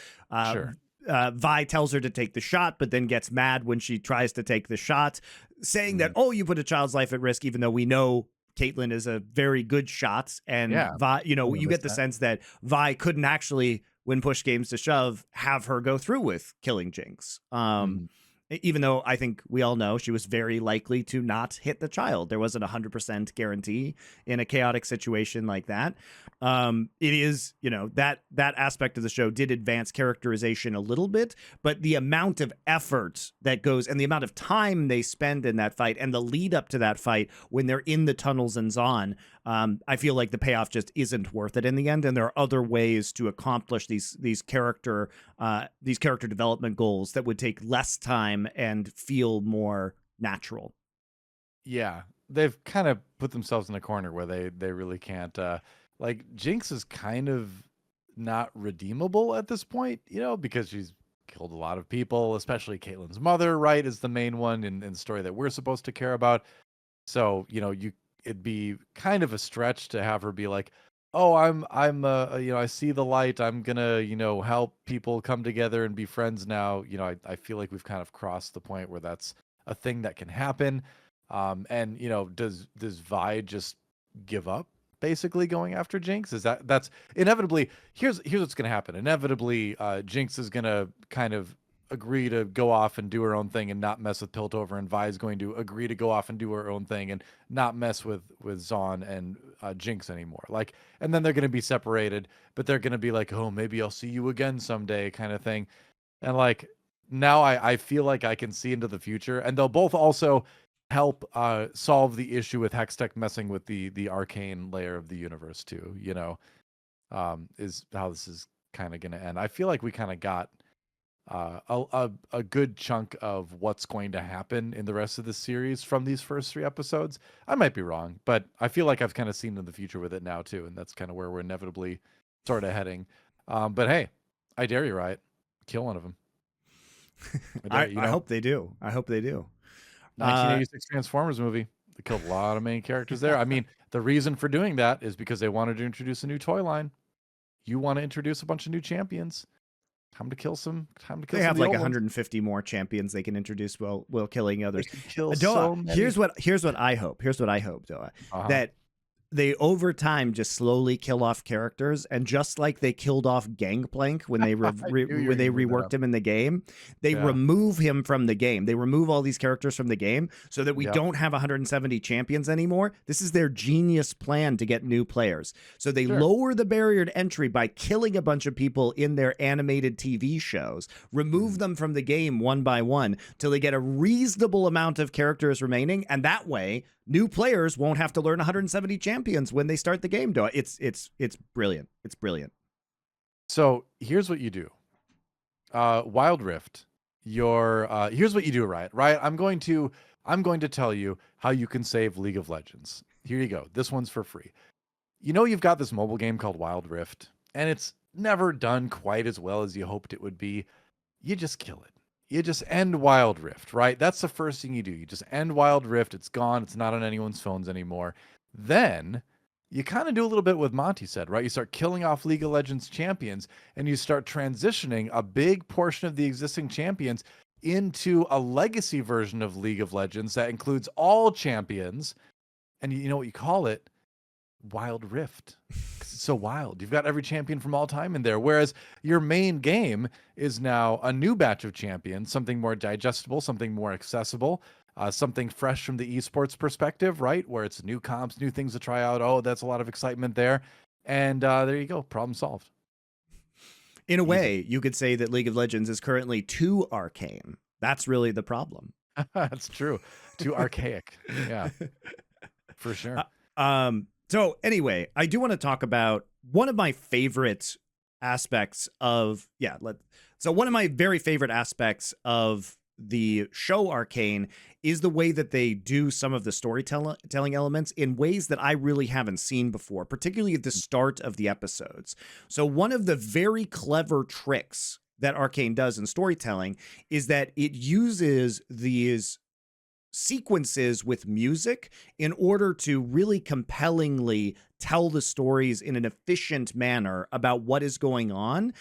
Sure.
Vi tells her to take the shot, but then gets mad when she tries to take the shot, saying that, oh, you put a child's life at risk, even though we know Caitlyn is a very good shot. And Vi, you get the sense that Vi couldn't actually, when push games to shove, have her go through with killing Jinx. Even though I think we all know she was very likely to not hit the child. There wasn't 100% guarantee in a chaotic situation like that. It is, that aspect of the show did advance characterization a little bit, but the amount of effort that goes and the amount of time they spend in that fight and the lead up to that fight when they're in the tunnels and Zon, I feel like the payoff just isn't worth it in the end. And there are other ways to accomplish these character development goals that would take less time and feel more natural.
Yeah, they've kind of put themselves in a corner where they really can't. Like Jinx is kind of not redeemable at this point, because she's killed a lot of people, especially Caitlyn's mother, right, is the main one in the story that we're supposed to care about. So, it'd be kind of a stretch to have her be like, oh, I see the light. I'm gonna, help people come together and be friends now. I feel like we've kind of crossed the point where that's a thing that can happen. And does Vi just give up basically going after Jinx? That's inevitably, here's what's gonna happen. Inevitably, Jinx is gonna kind of agree to go off and do her own thing and not mess with Piltover, and Vi is going to agree to go off and do her own thing and not mess with Zaun and Jinx anymore. Like, and then they're going to be separated, but they're going to be like, oh, maybe I'll see you again someday, kind of thing. And like, now I feel like I can see into the future, and they'll both also help solve the issue with Hextech messing with the arcane layer of the universe too. Is how this is kind of going to end. I feel like we kind of got a good chunk of what's going to happen in the rest of the series from these first 3 episodes. I might be wrong, but I feel like I've kind of seen in the future with it now too, and that's kind of where we're inevitably sort of heading. But hey, I dare you, Riot, kill one of them.
I hope they do. I hope they do.
1986 Transformers movie. They killed a lot of main characters there. I mean, the reason for doing that is because they wanted to introduce a new toy line. You want to introduce a bunch of new champions. Time to kill some.
They have like 150 more champions they can introduce while killing others.
Kill
DoA,
so many.
here's what I hope. Here's what I hope, DoA. That they over time just slowly kill off characters, and just like they killed off Gangplank when they when they reworked him in the game, they remove him from the game. They remove all these characters from the game so that we don't have 170 champions anymore. This is their genius plan to get new players. So they lower the barrier to entry by killing a bunch of people in their animated TV shows, remove them from the game one by one till they get a reasonable amount of characters remaining, and that way new players won't have to learn 170 champions when they start the game. It's brilliant. It's brilliant.
So here's what you do. Wild Rift. Here's what you do, Riot. Riot, I'm going to tell you how you can save League of Legends. Here you go. This one's for free. You've got this mobile game called Wild Rift, and it's never done quite as well as you hoped it would be. You just kill it. You just end Wild Rift, right? That's the first thing you do. You just end Wild Rift. It's gone. It's not on anyone's phones anymore. Then you kind of do a little bit what Monty said, right? You start killing off League of Legends champions, and you start transitioning a big portion of the existing champions into a legacy version of League of Legends that includes all champions. And you know what you call it? Wild Rift. It's so wild. You've got every champion from all time in there, whereas your main game is now a new batch of champions, something more digestible, something more accessible, something fresh from the esports perspective, right? Where it's new comps, new things to try out. Oh, that's a lot of excitement there. And there you go. Problem solved.
In a way, you could say that League of Legends is currently too arcane. That's really the problem.
That's true. Too archaic. Yeah, for sure.
So anyway, I do want to talk about one of my favorite aspects of, one of my very favorite aspects of the show Arcane is the way that they do some of the storytelling elements in ways that I really haven't seen before, particularly at the start of the episodes. So one of the very clever tricks that Arcane does in storytelling is that it uses these sequences with music in order to really compellingly tell the stories in an efficient manner about what is going on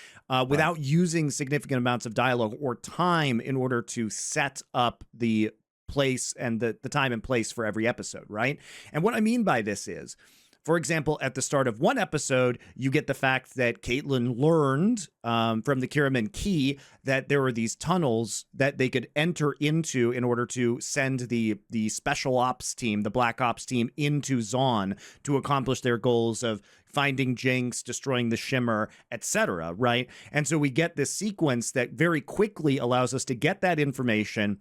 without using significant amounts of dialogue or time in order to set up the place and the time and place for every episode, right? And what I mean by this is, for example, at the start of one episode, you get the fact that Caitlyn learned from the Kiraman Key that there were these tunnels that they could enter into in order to send the special ops team, the Black Ops team, into Zaun to accomplish their goals of finding Jinx, destroying the Shimmer, etc., right? And so we get this sequence that very quickly allows us to get that information,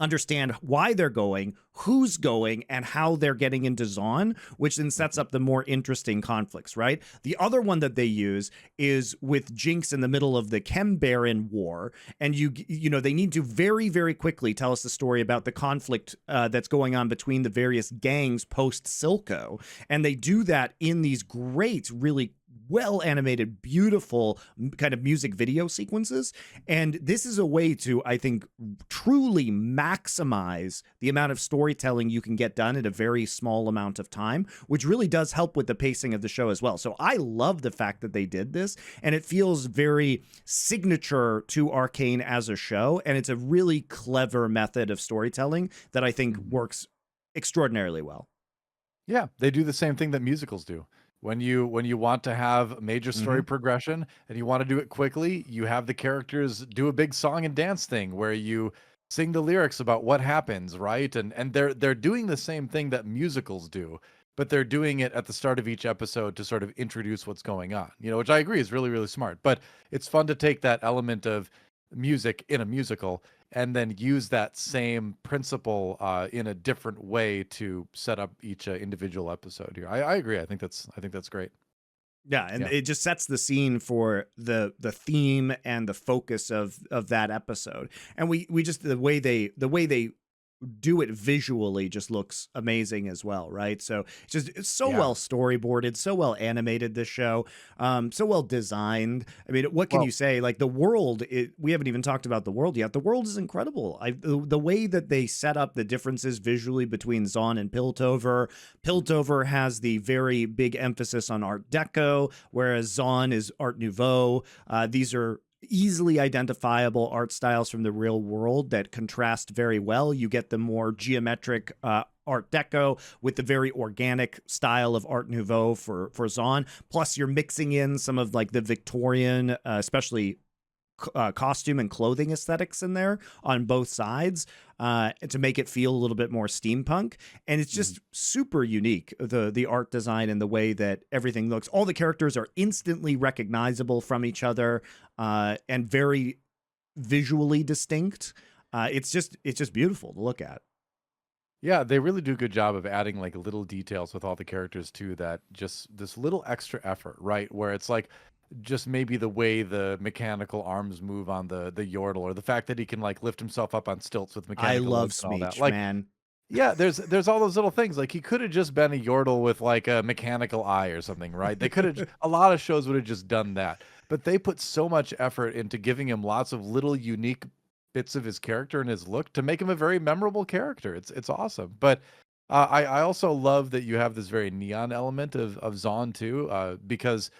understand why they're going, who's going, and how they're getting into Zaun, which then sets up the more interesting conflicts, right? The other one that they use is with Jinx in the middle of the Chem Baron war, and they need to very, very quickly tell us the story about the conflict that's going on between the various gangs post-Silco, and they do that in these great, really well animated, beautiful kind of music video sequences. And this is a way to, I think, truly maximize the amount of storytelling you can get done in a very small amount of time, which really does help with the pacing of the show as well. So I love the fact that they did this, and it feels very signature to Arcane as a show. And it's a really clever method of storytelling that I think works extraordinarily well.
Yeah, they do the same thing that musicals do. When you want to have major story progression and you want to do it quickly, you have the characters do a big song and dance thing where you sing the lyrics about what happens, right? And they're doing the same thing that musicals do, but they're doing it at the start of each episode to sort of introduce what's going on. You know, which I agree is really, really smart. But it's fun to take that element of music in a musical and then use that same principle in a different way to set up each individual episode here. I agree. I think that's great.
Yeah, and it just sets the scene for the theme and the focus of that episode. And we just the way they do it visually just looks amazing as well, right? So it's so well storyboarded, so well animated, this show, so well designed. I mean, what can you say? Like the world, we haven't even talked about the world yet. The world is incredible. The way that they set up the differences visually between Zaun and Piltover. Piltover has the very big emphasis on Art Deco, whereas Zaun is Art Nouveau. These are easily identifiable art styles from the real world that contrast very well. You get the more geometric Art Deco with the very organic style of Art Nouveau for Zaun. Plus, you're mixing in some of like the Victorian, especially costume and clothing aesthetics in there on both sides to make it feel a little bit more steampunk. And it's just super unique, the art design and the way that everything looks. All the characters are instantly recognizable from each other and very visually distinct. It's just beautiful to look at.
Yeah, they really do a good job of adding like little details with all the characters too, that just this little extra effort, right? Where it's like just maybe the way the mechanical arms move on the Yordle, or the fact that he can like lift himself up on stilts with mechanical
I love
legs and all that.
Smeech,
Like,
man.
yeah, there's all those little things. Like he could have just been a Yordle with like a mechanical eye or something, right? They could have a lot of shows would have just done that. But they put so much effort into giving him lots of little unique bits of his character and his look to make him a very memorable character. It's awesome. But I also love that you have this very neon element of Zaun too, because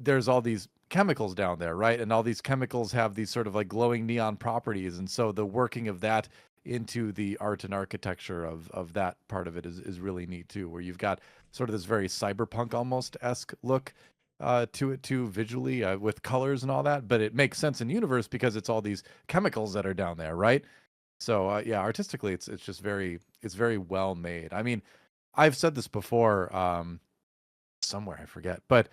there's all these chemicals down there, right? And all these chemicals have these sort of like glowing neon properties. And so the working of that into the art and architecture of that part of it is really neat too, where you've got sort of this very cyberpunk almost-esque look to it too, visually, with colors and all that. But it makes sense in universe because it's all these chemicals that are down there, right? So yeah, artistically, it's very well made. I mean, I've said this before, somewhere I forget, but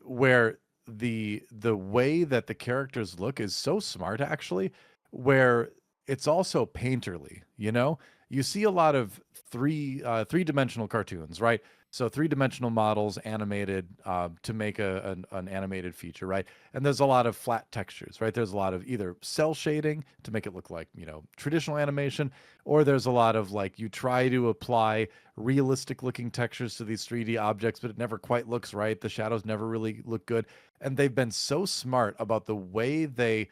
where the way that the characters look is so smart, actually, where it's also painterly. You know, you see a lot of three-dimensional cartoons, right? So three-dimensional models animated to make an animated feature, right? And there's a lot of flat textures, right? There's a lot of either cell shading to make it look like, you know, traditional animation, or there's a lot of like you try to apply realistic looking textures to these 3D objects, but it never quite looks right. The shadows never really look good. And they've been so smart about the way they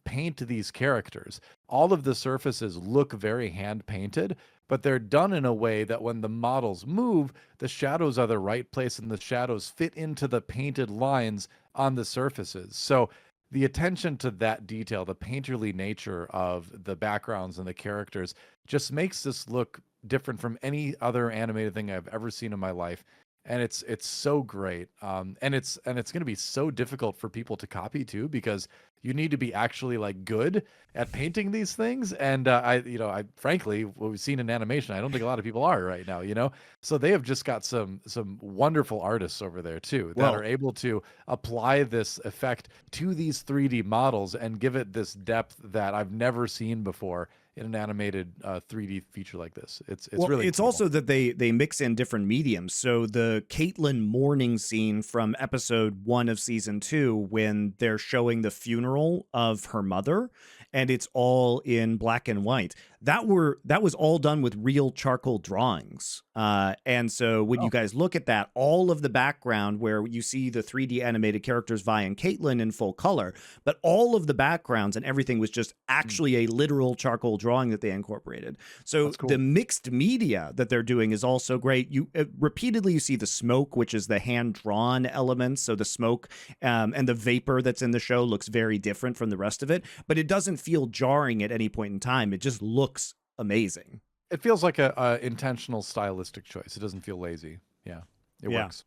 paint these characters. All of the surfaces look very hand painted, but they're done in a way that when the models move, the shadows are the right place and the shadows fit into the painted lines on the surfaces. So the attention to that detail, the painterly nature of the backgrounds and the characters, just makes this look different from any other animated thing I've ever seen in my life. And it's so great. And it's going to be so difficult for people to copy too, because you need to be actually like good at painting these things. And I frankly, what we've seen in animation, I don't think a lot of people are right now, you know? So they have just got some wonderful artists over there too, that are able to apply this effect to these 3D models and give it this depth that I've never seen before in an animated 3D feature like this. It's
well,
really
it's
cool.
also that they mix in different mediums. So the Caitlyn mourning scene from episode 1 of season 2, when they're showing the funeral of her mother, and it's all in black and white. That was all done with real charcoal drawings. And so when you guys look at that, all of the background where you see the 3D animated characters Vi and Caitlyn in full color, but all of the backgrounds and everything was just actually a literal charcoal drawing that they incorporated. So
Cool.
the mixed media that they're doing is also great. You repeatedly you see the smoke, which is the hand drawn elements. So the smoke and the vapor that's in the show looks very different from the rest of it, but it doesn't feel jarring at any point in time. It just looks amazing.
It feels like a intentional stylistic choice. It doesn't feel lazy. Yeah, it works.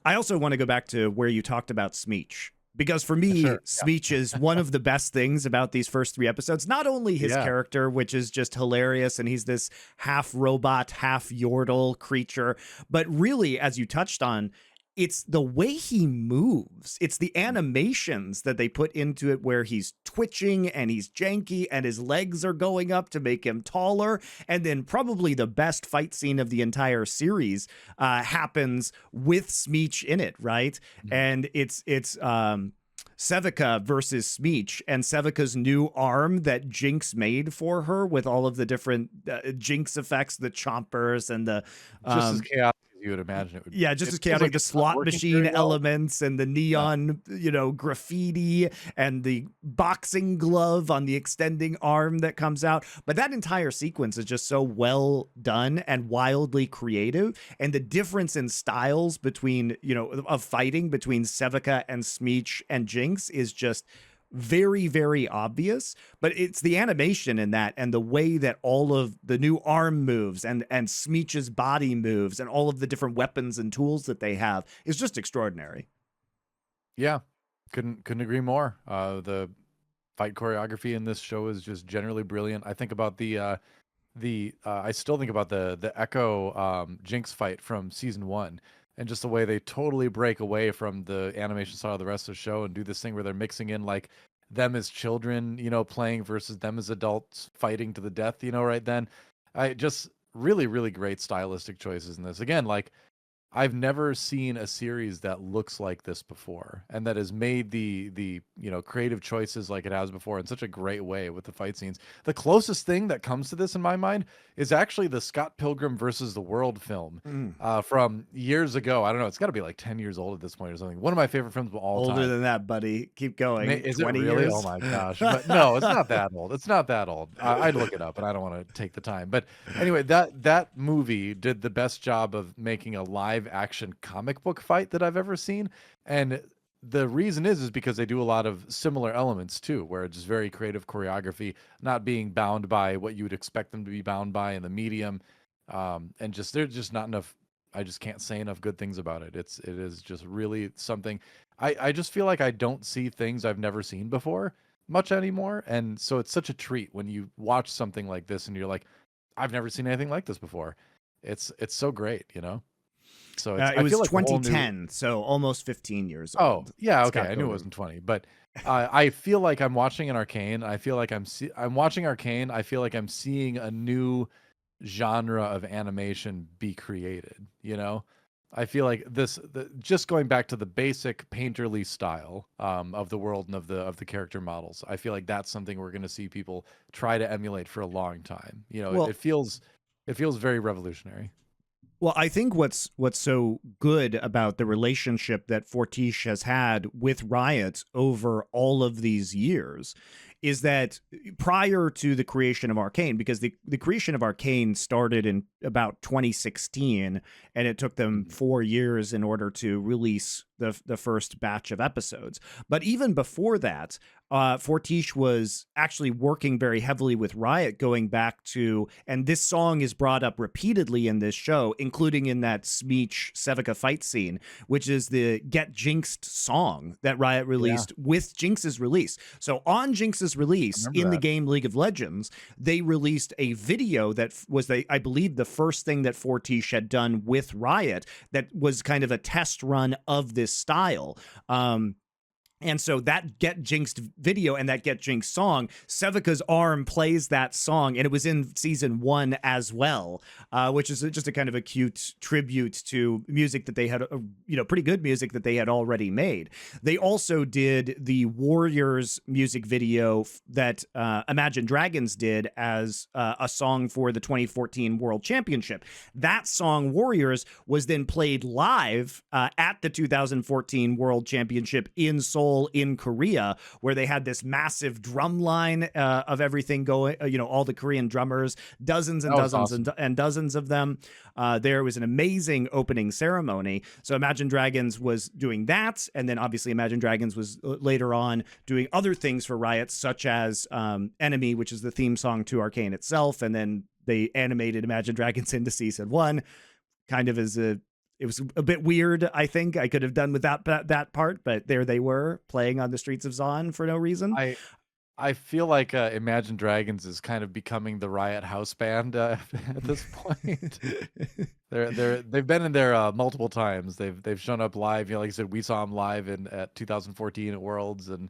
I also want to go back to where you talked about Smeech, because for me, Smeech is one of the best things about these first 3 episodes. Not only his character, which is just hilarious, and he's this half robot, half Yordle creature, but really, as you touched on, it's the way he moves. It's the animations that they put into it where he's twitching and he's janky and his legs are going up to make him taller. And then probably the best fight scene of the entire series happens with Smeech in it, right? And it's Sevika versus Smeech, and Sevika's new arm that Jinx made for her with all of the different Jinx effects, the chompers and the
just as chaotic as you would imagine it would be.
Yeah, just as chaotic, like the slot machine elements and the neon, graffiti and the boxing glove on the extending arm that comes out. But that entire sequence is just so well done and wildly creative. And the difference in styles between, of fighting between Sevika and Smeech and Jinx is just very, very obvious, but it's the animation in that and the way that all of the new arm moves and Smeech's body moves and all of the different weapons and tools that they have is just extraordinary. Yeah,
couldn't agree more. The fight choreography in this show is just generally brilliant. I think about I still think about the Echo Jinx fight from season 1. And just the way they totally break away from the animation style of the rest of the show and do this thing where they're mixing in like them as children, playing versus them as adults fighting to the death, right then. I just really, really great stylistic choices in this. Again, like I've never seen a series that looks like this before and that has made the creative choices like it has before in such a great way with the fight scenes. The closest thing that comes to this in my mind is actually the Scott Pilgrim versus the World film from years ago. I don't know. It's got to be like 10 years old at this point or something. One of my favorite films of all time.
Older than that, buddy. Keep going.
Is
20
it really?
years?
Oh my gosh. But no, it's not that old. It's not that old. I'd look it up, and I don't want to take the time. But anyway, that movie did the best job of making a live action comic book fight that I've ever seen. And the reason is because they do a lot of similar elements too, where it's just very creative choreography, not being bound by what you would expect them to be bound by in the medium. And just there's just not enough. I just can't say enough good things about it. It is just really something. I just feel like I don't see things I've never seen before much anymore. And so it's such a treat when you watch something like this and you're like, I've never seen anything like this before. It's so great, So
it was 2010, so almost 15 years old.
Oh, yeah, okay. I knew it wasn't 20, but I feel like I'm watching an Arcane. I feel like I'm watching Arcane. I feel like I'm seeing a new genre of animation be created. I feel like just going back to the basic painterly style of the world and of the character models. I feel like that's something we're going to see people try to emulate for a long time. It feels very revolutionary.
Well, I think what's so good about the relationship that Fortiche has had with Riot over all of these years is that prior to the creation of Arcane, because the creation of Arcane started in about 2016, and it took them 4 years in order to release the first batch of episodes. But even before that, Fortiche was actually working very heavily with Riot going back to, and this song is brought up repeatedly in this show, including in that Smeech Sevika fight scene, which is the Get Jinxed song that Riot released with Jinx's release. So on Jinx's release in the game League of Legends, they released a video that was, I believe, the first thing that Fortiche had done with Riot that was kind of a test run of this style. And so that Get Jinxed video and that Get Jinxed song, Sevika's arm plays that song, and it was in season 1 as well, which is just a kind of a cute tribute to music that they had, pretty good music that they had already made. They also did the Warriors music video that Imagine Dragons did as a song for the 2014 World Championship. That song, Warriors, was then played live at the 2014 World Championship in Seoul, in Korea, where they had this massive drum line of everything going, all the Korean drummers, dozens and dozens and dozens of them. There was an amazing opening ceremony. So Imagine Dragons was doing that, and then obviously Imagine Dragons was later on doing other things for Riot, such as Enemy, which is the theme song to Arcane itself, and then they animated Imagine Dragons into season 1, kind of as it was a bit weird. I think I could have done without that part, but there they were playing on the streets of Zaun for no reason.
I feel like Imagine Dragons is kind of becoming the Riot house band at this point. They've been in there multiple times. They've shown up live. Like I said, we saw them live at 2014 at Worlds, and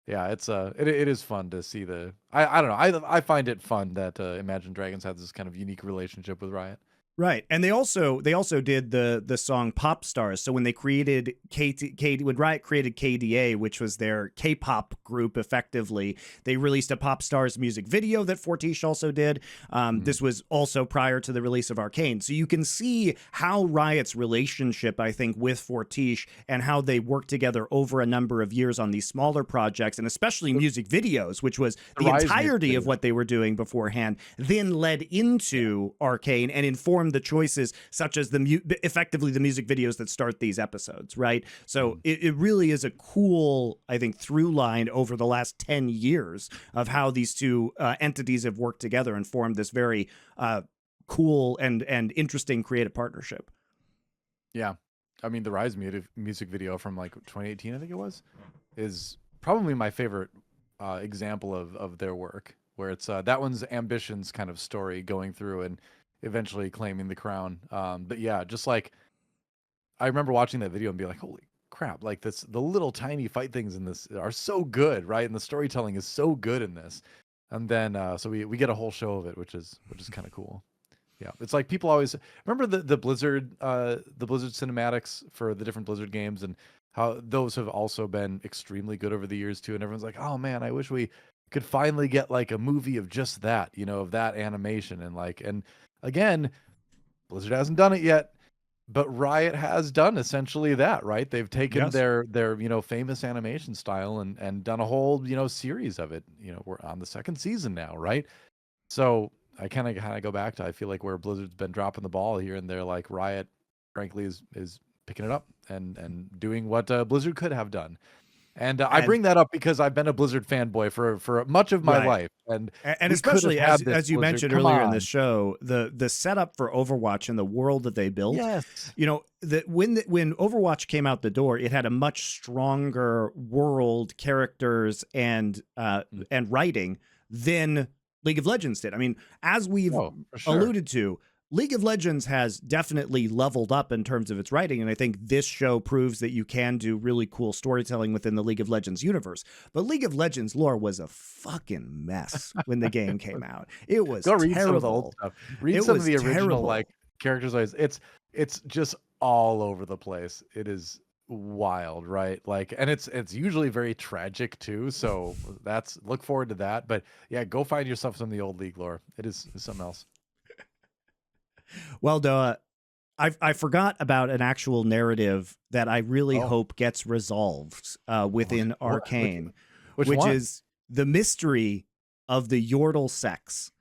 yeah, it is fun to see the. I don't know. I find it fun that Imagine Dragons has this kind of unique relationship with Riot.
Right, and they also did the song Pop Stars. So when they created when Riot created KDA, which was their K-pop group, effectively, they released a Pop Stars music video that Fortiche also did. This was also prior to the release of Arcane. So you can see how Riot's relationship, I think, with Fortiche and how they worked together over a number of years on these smaller projects, and especially music videos, which was the entirety of what they were doing beforehand, then led into Arcane and informed the choices, such as effectively the music videos that start these episodes, right? So it really is a cool, I think, through line over the last 10 years of how these two entities have worked together and formed this very cool and interesting creative partnership.
Yeah. I mean, the Rise music video from like 2018, I think it was, is probably my favorite example of their work, where it's that one's Ambition's kind of story going through and eventually claiming the crown. But yeah, just like I remember watching that video and being like, holy crap, like the little tiny fight things in this are so good, right? And the storytelling is so good in this. And then so we get a whole show of it, which is kind of cool. Yeah, it's like people always remember the Blizzard cinematics for the different Blizzard games, and how those have also been extremely good over the years too. And everyone's like, oh man, I wish we could finally get like a movie of just that, of that animation. And again, Blizzard hasn't done it yet, but Riot has done essentially that, right? They've taken their famous animation style and done a whole series of it. We're on the second season now, right? So I kind of go back to, I feel like where Blizzard's been dropping the ball here and there, like Riot, frankly, is picking it up and doing what Blizzard could have done. And I bring that up because I've been a Blizzard fanboy for much of my life, and
especially as you mentioned earlier in the show, the setup for Overwatch and the world that they built.
Yes,
when Overwatch came out the door, it had a much stronger world, characters, and writing than League of Legends did. I mean, as we've alluded to, League of Legends has definitely leveled up in terms of its writing, and I think this show proves that you can do really cool storytelling within the League of Legends universe. But League of Legends lore was a fucking mess when the game came out. It was
read
terrible.
Some of the old stuff. Read some of the original like characters. It's just all over the place. It is wild, right? Like, and it's usually very tragic too. So look forward to that. But yeah, go find yourself some of the old League lore. It is something else.
Well, DoA, I forgot about an actual narrative that I really hope gets resolved within Arcane, which is the mystery of the Yordle sex.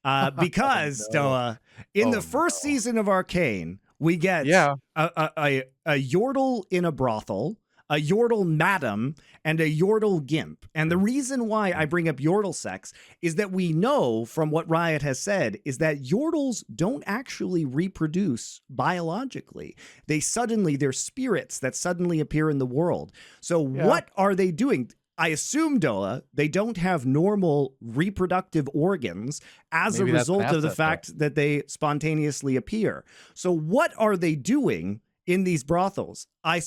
Because, DoA, in the first season of Arcane, we get a Yordle in a brothel, a Yordle madam, and a Yordle gimp. And the reason why I bring up Yordle sex is that we know from what Riot has said is that Yordles don't actually reproduce biologically. They're spirits that suddenly appear in the world. So what are they doing? I assume, DoA, they don't have normal reproductive organs as a result of the fact that they spontaneously appear. So what are they doing in these brothels? I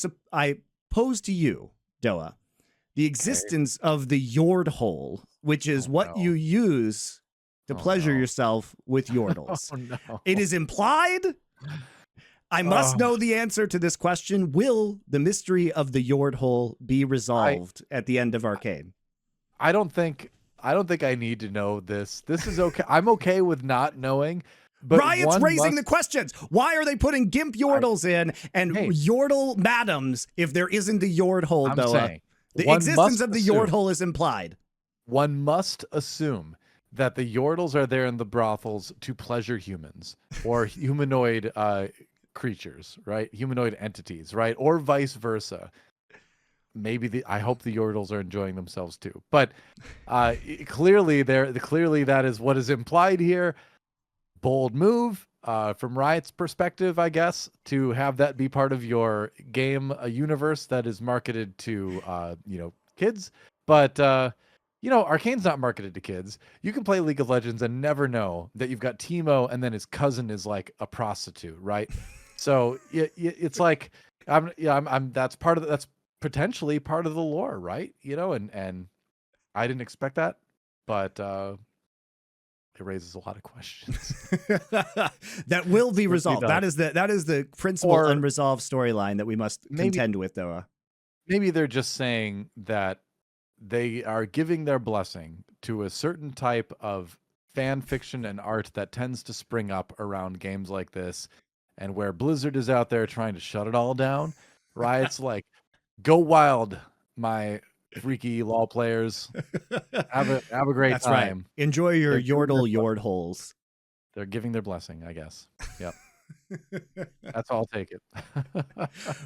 pose to you, DoA, the existence of the Yord hole, which is what you use to pleasure yourself with yordles.
No.
It is implied. I must know the answer to this question. Will the mystery of the Yord hole be resolved at the end of Arcane?
I don't think I need to know this. This is okay. I'm okay with not knowing. But
Riot's raising the questions. Why are they putting Gimp Yordles in and Yordle madams if there isn't a Yord hole, DoA? The existence of the Yord hole is implied.
One must assume that the Yordles are there in the brothels to pleasure humans or humanoid creatures, right? Humanoid entities, right? Or vice versa. Maybe I hope the Yordles are enjoying themselves too. But clearly that is what is implied here. Bold move from Riot's perspective, I guess, to have that be part of your game, a universe that is marketed to kids. But Arcane's not marketed to kids. You can play League of Legends and never know that you've got Teemo and then his cousin is like a prostitute, right? So it's like that's potentially part of the lore, right? And I didn't expect that, but it raises a lot of questions
that will be resolved. That is the principal unresolved storyline that we must contend with, DoA.
Maybe they're just saying that they are giving their blessing to a certain type of fan fiction and art that tends to spring up around games like this, and where Blizzard is out there trying to shut it all down. Riot's like, go wild, my freaky LoL players. Have a great
That's
time.
Right. Enjoy your Yord holes.
They're giving their blessing, I guess. Yep. That's all. I'll take it.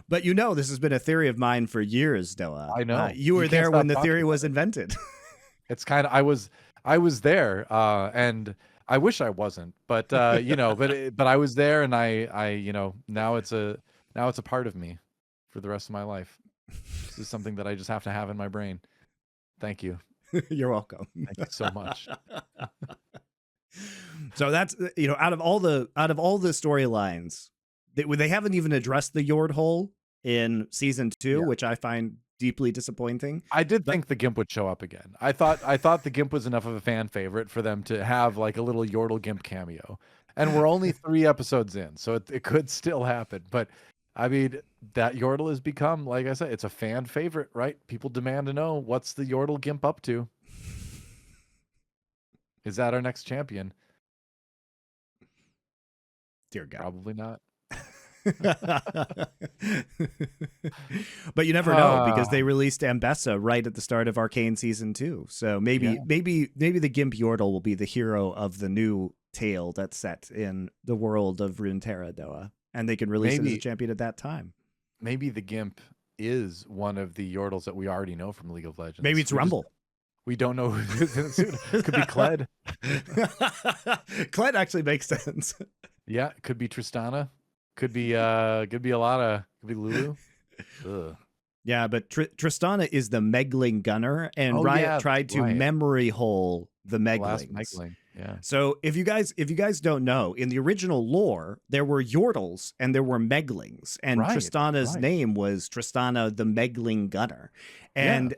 But this has been a theory of mine for years, DoA.
I know.
You were there when the theory was invented.
It's kind of I was there, and I wish I wasn't, but but I was there, and I now it's a part of me for the rest of my life. This is something that I just have to have in my brain. Thank you.
You're welcome.
Thank you so much.
So that's out of all the storylines, they haven't even addressed the Yord hole in season 2, which I find deeply disappointing.
I did think the Gimp would show up again. I thought the Gimp was enough of a fan favorite for them to have like a little Yordle Gimp cameo. And we're only 3 episodes in, so it could still happen. But I mean, that Yordle has become, like I said, it's a fan favorite, right? People demand to know, what's the Yordle Gimp up to? Is that our next champion?
Dear God.
Probably not.
But you never know, because they released Ambessa right at the start of Arcane season 2. So maybe the Gimp Yordle will be the hero of the new tale that's set in the world of Runeterra, DoA, and they can release him as a champion at that time.
Maybe the Gimp is one of the Yordles that we already know from League of Legends.
Maybe it's Rumble.
We don't know who it could be. Kled.
Kled actually makes sense.
Yeah, it could be Tristana. Could be Lulu. Ugh.
Yeah, but Tristana is the Megling gunner, and Riot tried to memory hole the Meglings.
Megling. Yeah.
So if you guys don't know, in the original lore, there were Yordles and there were Meglings, and Tristana's name was Tristana the Megling gunner. And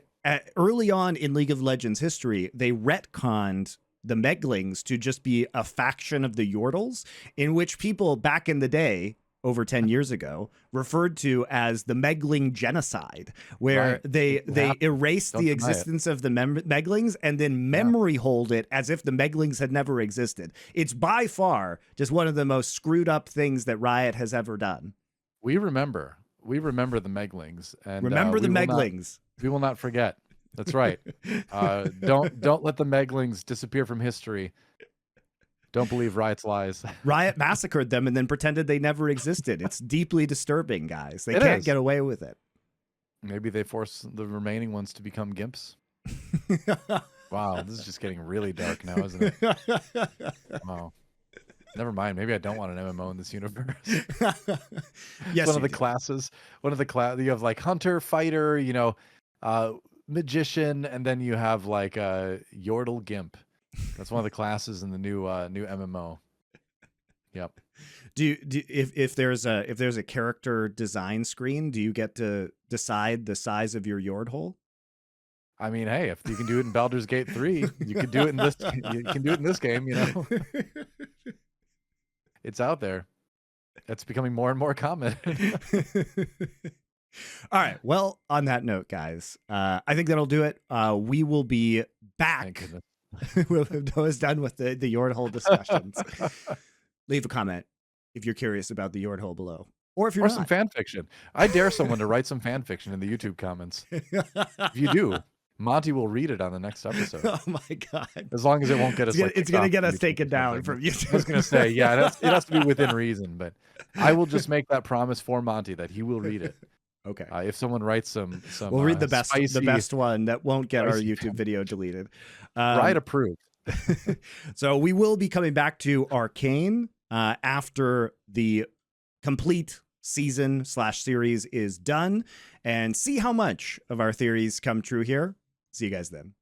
early on in League of Legends history, they retconned the Meglings to just be a faction of the Yordles, in which people back in the day, over 10 years ago, referred to as the Megling genocide, where they erased the existence of the Meglings and then memory holed it as if the Meglings had never existed. It's by far just one of the most screwed up things that Riot has ever done.
We remember the Meglings, and
remember the Meglings.
We will not forget. That's right. Don't let the Meglings disappear from history. Don't believe Riot's lies.
Riot massacred them and then pretended they never existed. It's deeply disturbing, guys. They can't get away with it.
Maybe they force the remaining ones to become Gimps. Wow, this is just getting really dark now, isn't it? Wow. Never mind. Maybe I don't want an MMO in this universe.
Yes,
one of the classes. You have like hunter, fighter, magician, and then you have like a Yordle Gimp. That's one of the classes in the new MMO. Yep.
If there's a character design screen, do you get to decide the size of your Yord hole?
I mean, hey, if you can do it in Baldur's Gate 3, you can do it in this. You can do it in this game. You know, it's out there. It's becoming more and more common.
All right. Well, on that note, guys, I think that'll do it. We will be back. Noah's done with the Yordle discussions. Leave a comment if you're curious about the Yordle below. Or if you're
some fan fiction. I dare someone to write some fan fiction in the YouTube comments. If you do, Monty will read it on the next episode.
Oh my God.
As long as it won't get us
it's going to get us taken down from YouTube.
I was going to say, yeah, it has to be within reason, but I will just make that promise for Monty that he will read it.
Okay.
If someone writes some
we'll read the best one that won't get our
spicy
YouTube video deleted.
Right, approved.
So we will be coming back to Arcane after the complete season/series is done, and see how much of our theories come true here. See you guys then.